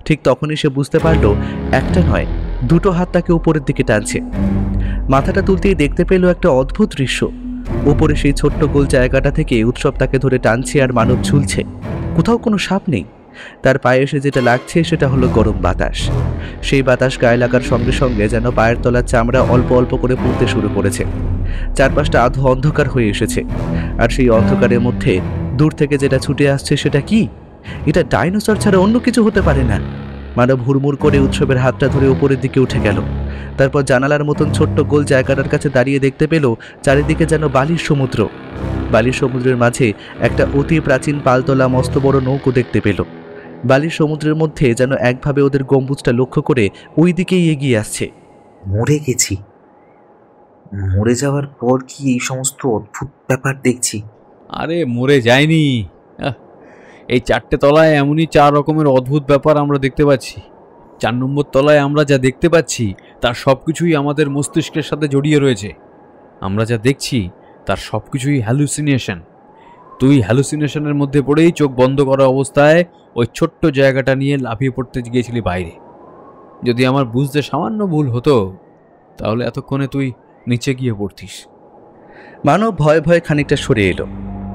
ঠিক তখনই সে বুঝতে পারল একটা নয়, 2টো হাত তাকে উপরের দিকে টানছে। মাথাটা তুলতেই দেখতে পেল একটা অদ্ভুত দৃশ্য। উপরে সেই ছোট্ট গোল জায়গাটা থেকে উৎসব তাকে ধরে টানছে, আর মানব ঝুলছে। কোথাও কোনো সাপ নেই। তার পায়ে এসে যেটা লাগছে সেটা হলো গরম বাতাস। সেই বাতাস গায়ে লাগার সঙ্গে সঙ্গে যেন পায়ের তলার চামড়া অল্প অল্প করে পুড়তে শুরু করেছে। চারপাশটা আধো অন্ধকার হয়ে এসেছে, আর সেই অন্ধকারের মধ্যে দূর থেকে যেটা ছুটে আসছে সেটা কি? এটা ডাইনোসর ছাড়া অন্য কিছু হতে পারে না। মানব হুড়মুড় করে উৎসবের হাতটা ধরে উপরের দিকে উঠে গেল। তারপর জানালার মতন ছোট্ট গোল জায়গাটার কাছে দাঁড়িয়ে দেখতে পেল চারিদিকে যেন বালির সমুদ্র। বালির সমুদ্রের মাঝে একটা অতি প্রাচীন পালতোলা মস্ত বড় নৌকো দেখতে পেল। বালির সমুদ্রের মধ্যে যেন একভাবে ওদের গম্বুজটা লক্ষ্য করে ওই দিকেই এগিয়ে আসছে। মরে গেছি, মরে যাওয়ার পর কি এই সমস্ত অদ্ভুত ব্যাপার দেখছি? আরে মরে যায়নি, এই 4টে তলায় এমনই 4 রকমের অদ্ভুত ব্যাপার আমরা দেখতে পাচ্ছি। 4 নম্বর তলায় আমরা যা দেখতে পাচ্ছি তার সব কিছুই আমাদের মস্তিষ্কের সাথে জড়িয়ে রয়েছে। আমরা যা দেখছি তার সব কিছুই হ্যালুসিনেশন। তুই হ্যালুসিনেশনের মধ্যে পড়েই চোখ বন্ধ করা অবস্থায় ওই ছোট্ট জায়গাটা নিয়ে লাফিয়ে পড়তে গিয়েছিলি বাইরে। যদি আমার বুঝতে সামান্য ভুল হতো তাহলে এতক্ষণে তুই নিচে গিয়ে পড়তিস। মানব ভয়ে ভয়ে খানিকটা সরে এলো।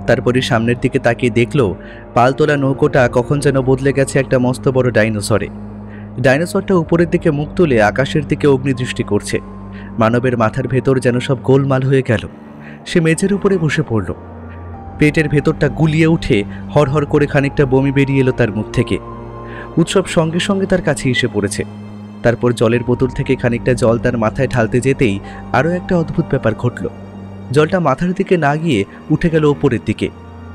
তারপরে সামনের দিকে তাকিয়ে দেখলো পালতোলা নৌকোটা কখন যেন বদলে গেছে একটা মস্ত বড় ডাইনোসরে। ডাইনোসরটা উপরের দিকে মুখ তুলে আকাশের দিকে অগ্নিদৃষ্টি করছে। মানবের মাথার ভেতর যেন সব গোলমাল হয়ে গেল। সে মেঝের উপরে বসে পড়ল। পেটের ভেতরটা গুলিয়ে উঠে হরহর করে খানিকটা বমি বেরিয়ে এলো তার মুখ থেকে। উৎসব সঙ্গে সঙ্গে তার কাছে এসে পড়েছে। তারপর জলের বোতল থেকে খানিকটা জল তার মাথায় ঢালতে যেতেই আরও একটা অদ্ভুত ব্যাপার ঘটল। জলটা মাথার দিকে না গিয়ে উঠে গেল ওপরের দিকে।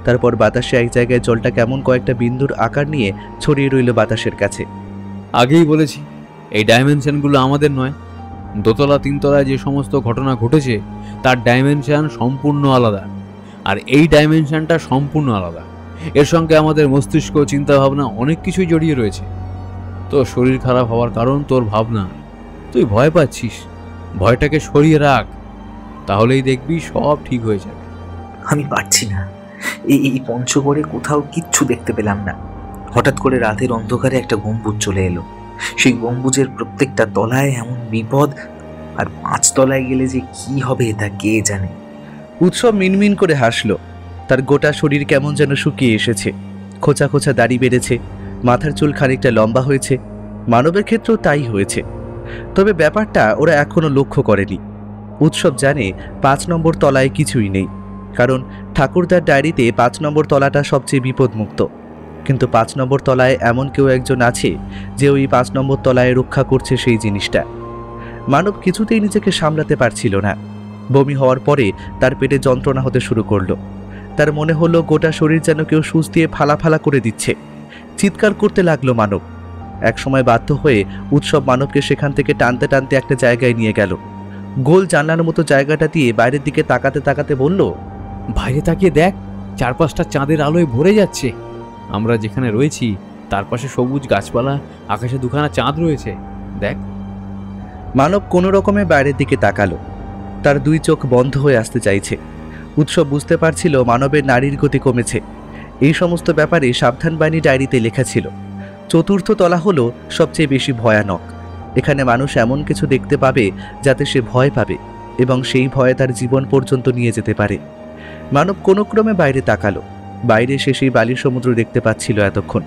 তারপর বাতাসে এক জায়গায় জলটা কেমন কয়েকটা বিন্দুর আকার নিয়ে ছড়িয়ে রইল বাতাসের কাছে। আগেই বলেছি এই ডাইমেনশনগুলো আমাদের নয়। দোতলা 3 তলায় যে সমস্ত ঘটনা ঘটেছে তার ডাইমেনশন সম্পূর্ণ আলাদা, আর এই ডাইমেনশনটা সম্পূর্ণ আলাদা। এর সঙ্গে আমাদের মস্তিষ্ক, চিন্তাভাবনা অনেক কিছুই জড়িয়ে রয়েছে। তোর শরীর খারাপ হওয়ার কারণ তোর ভাবনা। তুই ভয় পাচ্ছিস, ভয়টাকে সরিয়ে রাখ, তাহলেই দেখবি সব ঠিক হয়ে যাবে। আমি পারছি না, এই পঞ্চগড়ে কোথাও কিচ্ছু দেখতে পেলাম না। হঠাৎ করে রাতের অন্ধকারে একটা গম্বুজ চলে এলো। সেই গম্বুজের প্রত্যেকটা তলায় এমন বিপদ, আর 5 তলায় গেলে যে কি হবে তা কে জানে। উৎসব মিনমিন করে হাসলো। তার গোটা শরীর কেমন যেন শুকিয়ে এসেছে, খোঁচা খোঁচা দাড়ি বেড়েছে, মাথার চুল খানিকটা লম্বা হয়েছে। মানবের ক্ষেত্রেও তাই হয়েছে, তবে ব্যাপারটা ওরা এখনো লক্ষ্য করেনি। উৎসব জানে 5 নম্বর তলায় কিছুই নেই, কারণ ঠাকুরদার ডায়েরিতে 5 নম্বর তলাটা সবচেয়ে বিপদমুক্ত। কিন্তু 5 নম্বর তলায় এমন কেউ একজন আছে যে ওই 5 নম্বর তলায় রক্ষা করছে সেই জিনিসটা। মানব কিছুতেই নিজেকে সামলাতে পারছিল না। বমি হওয়ার পরে তার পেটে যন্ত্রণা হতে শুরু করলো। তার মনে হলো গোটা শরীর যেন কেউ সুচ দিয়ে ফালা ফালা করে দিচ্ছে। চিৎকার করতে লাগলো মানব। একসময় বাধ্য হয়ে উৎসব মানবকে সেখান থেকে টানতে টানতে একটা জায়গায় নিয়ে গেল। গোল জানলার মতো জায়গাটা দিয়ে বাইরের দিকে তাকাতে তাকাতে বলল, বাইরে তাকিয়ে দেখ, চারপাশটা চাঁদের আলোয় ভরে যাচ্ছে। আমরা যেখানে রয়েছি তার পাশে সবুজ গাছপালা, আকাশে দুখানা চাঁদ রয়েছে, দেখ। মানব কোনো রকমে বাইরের দিকে তাকালো। তার 2 চোখ বন্ধ হয়ে আসতে চাইছে। উৎসব বুঝতে পারছিল মানবের নাড়ির গতি কমেছে। এই সমস্ত ব্যাপারে সাবধানবাণী ডায়েরিতে লেখা ছিল। 4র্থ তলা হলো সবচেয়ে বেশি ভয়ানক। এখানে মানুষ এমন কিছু দেখতে পাবে যাতে সে ভয় পাবে, এবং সেই ভয়ে তার জীবন পর্যন্ত নিয়ে যেতে পারে। মানব কোনো ক্রমে বাইরে তাকালো। বাইরে সে সেই বালির সমুদ্র দেখতে পাচ্ছিল এতক্ষণ।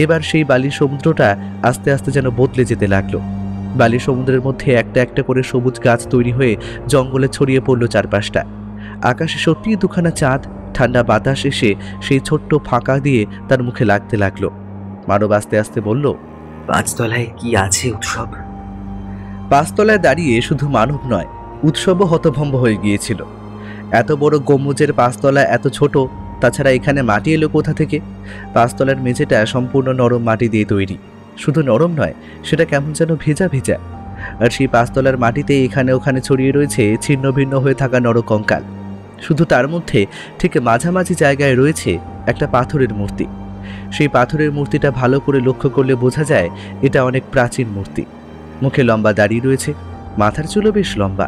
এবার সেই বালির সমুদ্রটা আস্তে আস্তে যেন বদলে যেতে লাগলো। বালির সমুদ্রের মধ্যে একটা একটা করে সবুজ গাছ তৈরি হয়ে জঙ্গলে ছড়িয়ে পড়ল চারপাশটা। আকাশে সত্যিই দুখানা চাঁদ। ঠান্ডা বাতাস এসে সেই ছোট্ট ফাঁকা দিয়ে তার মুখে লাগতে লাগলো। মানব আস্তে আস্তে বলল, 5 তলায় কি আছে উৎসব? 5 তলায় দাঁড়িয়ে শুধু মানব নয়, উৎসবও হতভম্ব হয়ে গিয়েছিল। এত বড় গম্বুজের 5 তলা এত ছোট, তাছাড়া এখানে মাটি এলো কোথা থেকে? 5 তলার মেঝেটা সম্পূর্ণ নরম মাটি দিয়ে তৈরি। শুধু নরম নয়, সেটা কেমন যেন ভেজা ভেজা। আর সেই 5 তলার মাটিতে এখানে ওখানে ছড়িয়ে রয়েছে ছিন্ন ভিন্ন হয়ে থাকা নরকঙ্কাল। শুধু তার মধ্যে ঠিক মাঝামাঝি জায়গায় রয়েছে একটা পাথরের মূর্তি। সেই পাথরের মূর্তিটা ভালো করে লক্ষ্য করলে বোঝা যায় এটা অনেক প্রাচীন মূর্তি। মুখে লম্বা দাড়ি রয়েছে, মাথার চুলও বেশ লম্বা।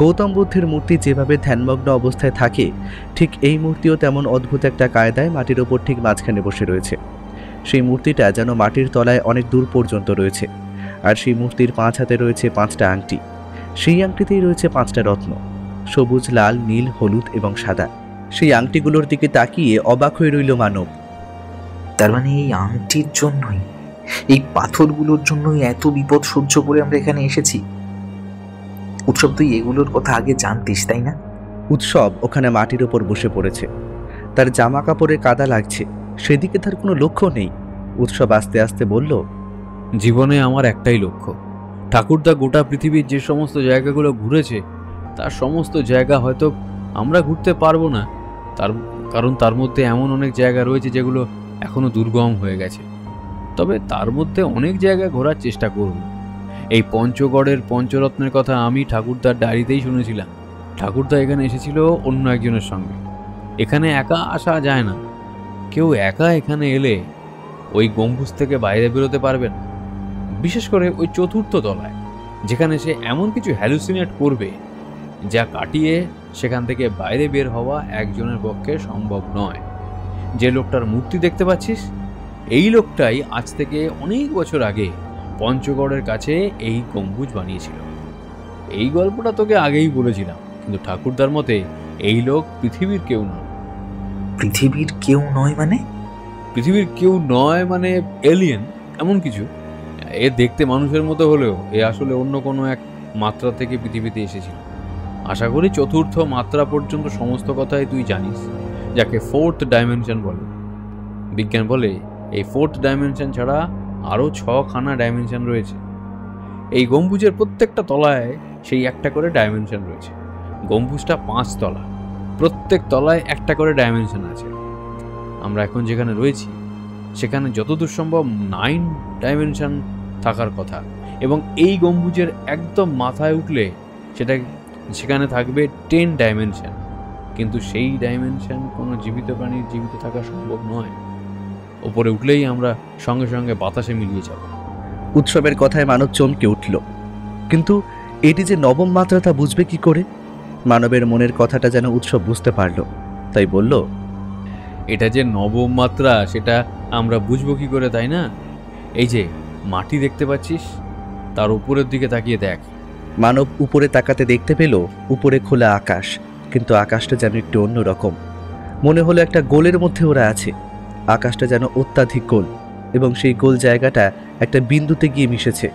গৌতম বুদ্ধের মূর্তি যেভাবে ধ্যানমগ্ন অবস্থায় থাকে, ঠিক এই মূর্তিও তেমন অদ্ভুত একটা কায়দায় মাটির ওপর ঠিক মাঝখানে বসে রয়েছে। সেই মূর্তিটা যেন মাটির তলায় অনেক দূর পর্যন্ত রয়েছে। আর সেই মূর্তির 5 হাতে রয়েছে 5টা আংটি। সেই আংটিতেই রয়েছে 5টা রত্ন, সবুজ, লাল, নীল, হলুদ এবং সাদা। সেই আংটিগুলোর দিকে তাকিয়ে অবাক হয়ে রইল মানব। তার মানে এই আংটির জন্যই, এই পাথরগুলোর জন্যই এত বিপদ সহ্য করে আমরা এখানে এসেছি। উৎসব, তুই এগুলোর কথা আগে জানতিস, তাই না? উৎসব ওখানে মাটির ওপর বসে পড়েছে। তার জামা কাপড়ে কাদা লাগছে, সেদিকে তার কোনো লক্ষ্য নেই। উৎসব আস্তে আস্তে বলল, জীবনে আমার একটাই লক্ষ্য। ঠাকুরদা গোটা পৃথিবীর যে সমস্ত জায়গাগুলো ঘুরেছে, তার সমস্ত জায়গা হয়তো আমরা ঘুরতে পারবো না, কারণ তার মধ্যে এমন অনেক জায়গা রয়েছে যেগুলো এখনো দুর্গম হয়ে গেছে। তবে তার মধ্যে অনেক জায়গা ঘোরার চেষ্টা করব। এই পঞ্চগড়ের পঞ্চরত্নের কথা আমি ঠাকুরদার ডায়েরিতেই শুনেছিলাম। ঠাকুরদা এখানে এসেছিল অন্য একজনের সঙ্গে। এখানে একা আসা যায় না। কেউ একা এখানে এলে ওই গম্বুজ থেকে বাইরে বেরোতে পারবে না, বিশেষ করে ওই 4র্থ তলায়, যেখানে সে এমন কিছু হ্যালুসিনেট করবে যা কাটিয়ে সেখান থেকে বাইরে বের হওয়া একজনের পক্ষে সম্ভব নয়। যে লোকটার মূর্তি দেখতে পাচ্ছিস, এই লোকটাই আজ থেকে অনেক বছর আগে পঞ্চগড়ের কাছে এই গম্বুজ বানিয়েছিল। এই গল্পটা তোকে আগেই বলেছিলাম, কিন্তু ঠাকুরদার মতে এই লোক পৃথিবীর কেউ নয়। পৃথিবীর কেউ নয় মানে? পৃথিবীর কেউ নয় মানে এলিয়েন এমন কিছু। এ দেখতে মানুষের মতো হলেও এ আসলে অন্য কোনো এক মাত্রা থেকে পৃথিবীতে এসেছিল। আশা করি 4র্থ মাত্রা পর্যন্ত সমস্ত কথাই তুই জানিস, যাকে 4th ডাইমেনশন বলে। বিজ্ঞান বলে এই 4th ডাইমেনশন ছাড়া আরও 6খানা ডাইমেনশন রয়েছে। এই গম্বুজের প্রত্যেকটা তলায় সেই একটা করে ডাইমেনশন রয়েছে। গম্বুজটা 5 তলা, প্রত্যেক তলায় একটা করে ডাইমেনশন আছে। আমরা এখন যেখানে রয়েছি সেখানে যতদূর সম্ভব 9 ডাইমেনশন থাকার কথা, এবং এই গম্বুজের একদম মাথায় উঠলে সেখানে থাকবে 10 ডাইমেনশন। কিন্তু সেই ডাইমেনশন কোনো জীবিত প্রাণীর জীবিত থাকা সম্ভব নয়। ওপরে উঠলেই আমরা সঙ্গে সঙ্গে বাতাসে মিলিয়ে যাব। উৎসবের কথায় মানব চমকে উঠল, কিন্তু এটি যে নবম মাত্রা তা বুঝবে কি করে? মানবের মনের কথাটা যেন উৎসব বুঝতে পারল, তাই বলল, এটা যে নবম মাত্রা সেটা আমরা বুঝবো কি করে, তাই না? এই যে মাটি দেখতে পাচ্ছিস, তার উপরের দিকে তাকিয়ে দেখ। মানব উপরে তাকাতে দেখতে পেল উপরে খোলা আকাশ, কিন্তু আকাশটা যেন একটু অন্যরকম। মনে হলো একটা গোলের মধ্যে ওরা আছে। আকাশটা যেন অত্যাধিক গোল, এবং সেই গোল জায়গাটা একটা বিন্দুতে গিয়ে মিশেছে।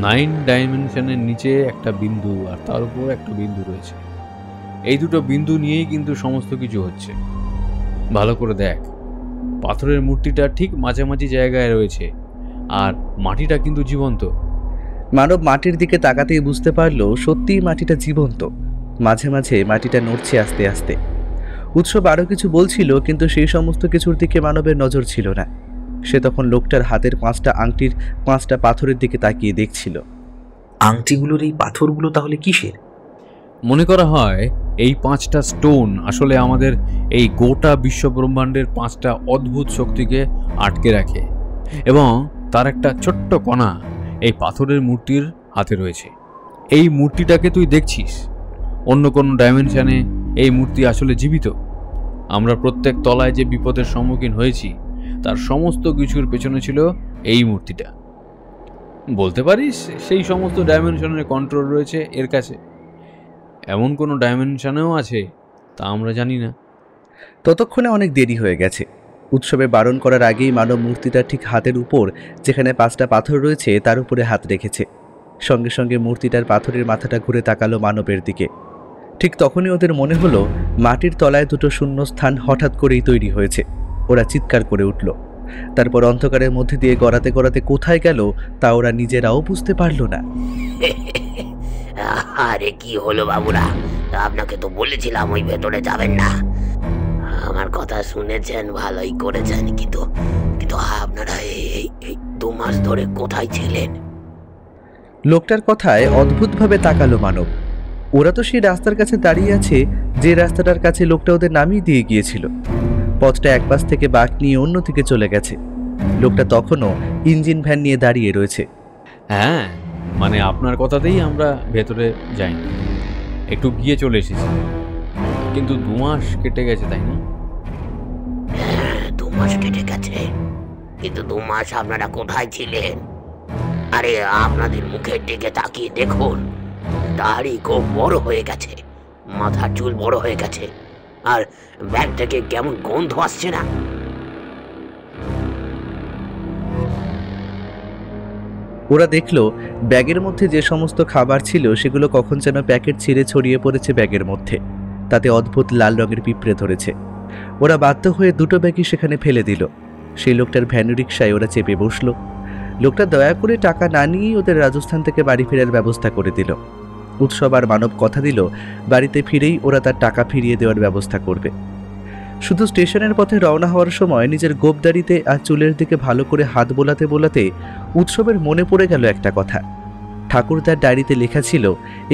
9 ডাইমেনশনের নিচে একটা বিন্দু আর তার উপর একটা বিন্দু রয়েছে। এই দুটো বিন্দু নিয়েই কিন্তু সমস্ত কিছু হচ্ছে। ভালো করে দেখ, পাথরের মূর্তিটা ঠিক মাঝামাঝি জায়গায় রয়েছে, আর মাটিটা কিন্তু জীবন্ত। মানব মাটির দিকে তাকাতেই বুঝতে পারল সত্যিই মাটিটা জীবন্ত। মাঝে মাঝে মাটিটা নড়ছে আস্তে আস্তে। উৎসব আরও কিছু বলছিল, কিন্তু সেই সমস্ত কিছুর দিকে মানবের নজর ছিল না। সে তখন লোকটার হাতের 5টা আংটির 5টা পাথরের দিকে তাকিয়ে দেখছিল। আংটিগুলোর এই পাথরগুলো তাহলে কিসের? মনে করা হয় এই 5টা স্টোন আসলে আমাদের এই গোটা বিশ্বব্রহ্মাণ্ডের 5টা অদ্ভুত শক্তিকে আটকে রাখে, এবং তার একটা ছোট্ট কণা এই পাথরের মূর্তির হাতে রয়েছে। এই মূর্তিটাকে তুই দেখছিস, অন্য কোনো ডাইমেনশনে এই মূর্তি আসলে জীবিত। আমরা প্রত্যেক তলায় যে বিপদের সম্মুখীন হয়েছি তার সমস্ত কিছুর পেছনে ছিল এই মূর্তিটা। বলতে পারিস সেই সমস্ত ডাইমেনশনের কন্ট্রোল রয়েছে এর কাছে। এমন কোনো ডাইমেনশনেও আছে তা আমরা জানি না। ততক্ষণে অনেক দেরি হয়ে গেছে। উৎসবে বারণ করার আগেই মানব মূর্তিটা ঠিক হাতের উপর যেখানে 5টা পাথর রয়েছে তার উপরে হাত রেখেছে। সঙ্গে সঙ্গে মূর্তিটার পাথরের মাথাটা ঘুরে তাকালো মানবের দিকে। ঠিক তখনই ওদের মনে হলো মাটির তলায় দুটো শূন্য স্থান হঠাৎ করেই তৈরি হয়েছে। ওরা চিৎকার করে উঠল। তারপর অন্ধকারের মধ্যে দিয়ে গড়াতে গড়াতে কোথায় গেল তা ওরা নিজেরাও বুঝতে পারল না। আরে কি হলো বাবুরা, আপনাকে তো বলেছিলাম ওই ভেতরে যাবেন না। আমার কথা শুনেছেন, ভালোই করেছেন, কিন্তু কিন্তু আপনারা এই 2 মাস ধরে কোথায় ছিলেন? লোকটার কথায় অদ্ভুতভাবে তাকালো মানব। ওরা তো সেই রাস্তার কাছে দাঁড়িয়ে আছে যে রাস্তাটার কাছে লোকটা ওদের নামিয়ে দিয়ে গিয়েছিল। পথটা এক পাশ থেকে বাঁক নিয়ে অন্যদিকে চলে গেছে। লোকটা তখনও ইঞ্জিন ভ্যান নিয়ে দাঁড়িয়ে রয়েছে। হ্যাঁ, মানে আপনার কথাতেই আমরা ভেতরে যাইনি, একটু গিয়ে চলে এসেছি, কিন্তু 2 মাস কেটে গেছে, তাই না? হ্যাঁ, 2 মাস কেটে গেছে, কিন্তু 2 মাস আপনারা কোথায় ছিলেন? আরে আপনাদের মুখের দিকে তাকিয়ে দেখুন, দাড়ি খুব বড় হয়ে গেছে, মাথার চুল বড় হয়ে গেছে, আর ব্যাগ থেকে কেমন গন্ধ আসছে না? ওরা দেখলো ব্যাগের মধ্যে যে সমস্ত খাবার ছিল সেগুলো কখন যেন প্যাকেট ছিঁড়ে ছড়িয়ে পড়েছে ব্যাগের মধ্যে। তাতে অদ্ভুত লাল রঙের পিঁপড়ে ধরেছে। ওরা বাধ্য হয়ে দুটো ব্যাগই সেখানে ফেলে দিল। সেই লোকটার ভ্যান রিক্সায় ওরা চেপে বসলো। লোকটা দয়া করে টাকা না নিয়েই ওদের রাজস্থান থেকে বাড়ি ফেরার ব্যবস্থা করে দিল। উৎসব আর মানব কথা দিল বাড়িতে ফিরেই ওরা তার টাকা ফিরিয়ে দেওয়ার ব্যবস্থা করবে। শুধু স্টেশনের পথে রওনা হওয়ার সময় নিজের গোপদারিতে আর চুলের দিকে ভালো করে হাত বোলাতে বোলাতে উৎসবের মনে পড়ে গেল একটা কথা। ঠাকুরদার ডায়েরিতে লেখা ছিল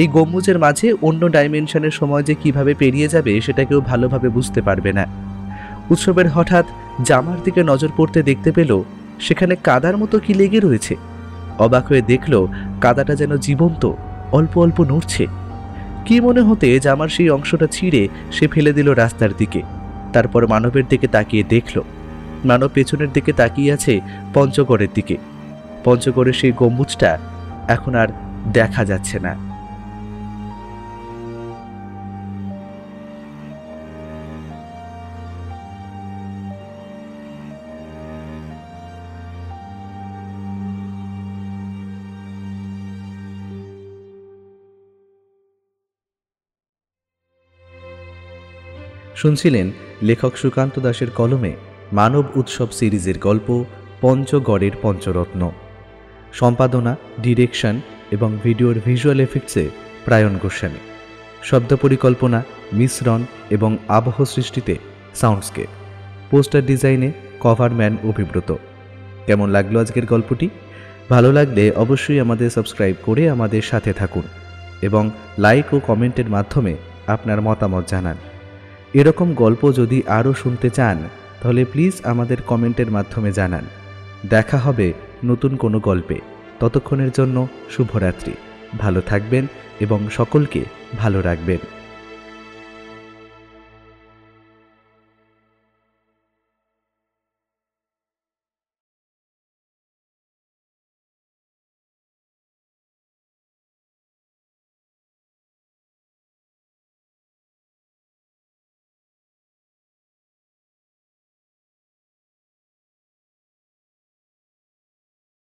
এই গম্বুজের মাঝে অন্য ডাইমেনশনের সময় যে কিভাবে পেরিয়ে যাবে সেটা কেউ ভালোভাবে বুঝতে পারবে না। উৎসবের হঠাৎ জামার দিকে নজর পড়তে দেখতে পেল সেখানে কাদার মতো কি লেগে রয়েছে। অবাক হয়ে দেখল কাদাটা যেন জীবন্ত, অল্প অল্প নড়ছে। কি মনে হতে জামার সেই অংশটা ছিঁড়ে সে ফেলে দিল রাস্তার দিকে। তারপর মানবের দিকে তাকিয়ে দেখল মানব পেছনের দিকে তাকিয়ে আছে পঞ্চগড়ের দিকে। পঞ্চগড়ের সেই গম্বুজটা এখন আর দেখা যাচ্ছে না। শুনছিলেন লেখক সুকান্ত দাসের কলমে মানব উৎসব সিরিজের গল্প পঞ্চগড়ের পঞ্চরত্ন। সম্পাদনা, ডিরেকশন এবং ভিডিওর ভিজুয়াল এফেক্টসে প্রায়ণ গোস্বামী। শব্দ পরিকল্পনা, মিশ্রণ এবং আবহ সৃষ্টিতে সাউন্ডস্কেপ। পোস্টার ডিজাইনে কভারম্যান অভিব্রত। কেমন লাগলো আজকের গল্পটি? ভালো লাগলে অবশ্যই আমাদের সাবস্ক্রাইব করে আমাদের সাথে থাকুন এবং লাইক ও কমেন্টের মাধ্যমে আপনার মতামত জানান। এরকম গল্প যদি আরও শুনতে চান তাহলে প্লিজ আমাদের কমেন্টের মাধ্যমে জানান। দেখা হবে নতুন কোনো গল্পে। ততক্ষণের জন্য শুভরাত্রি। ভালো থাকবেন এবং সকলকে ভালো রাখবেন।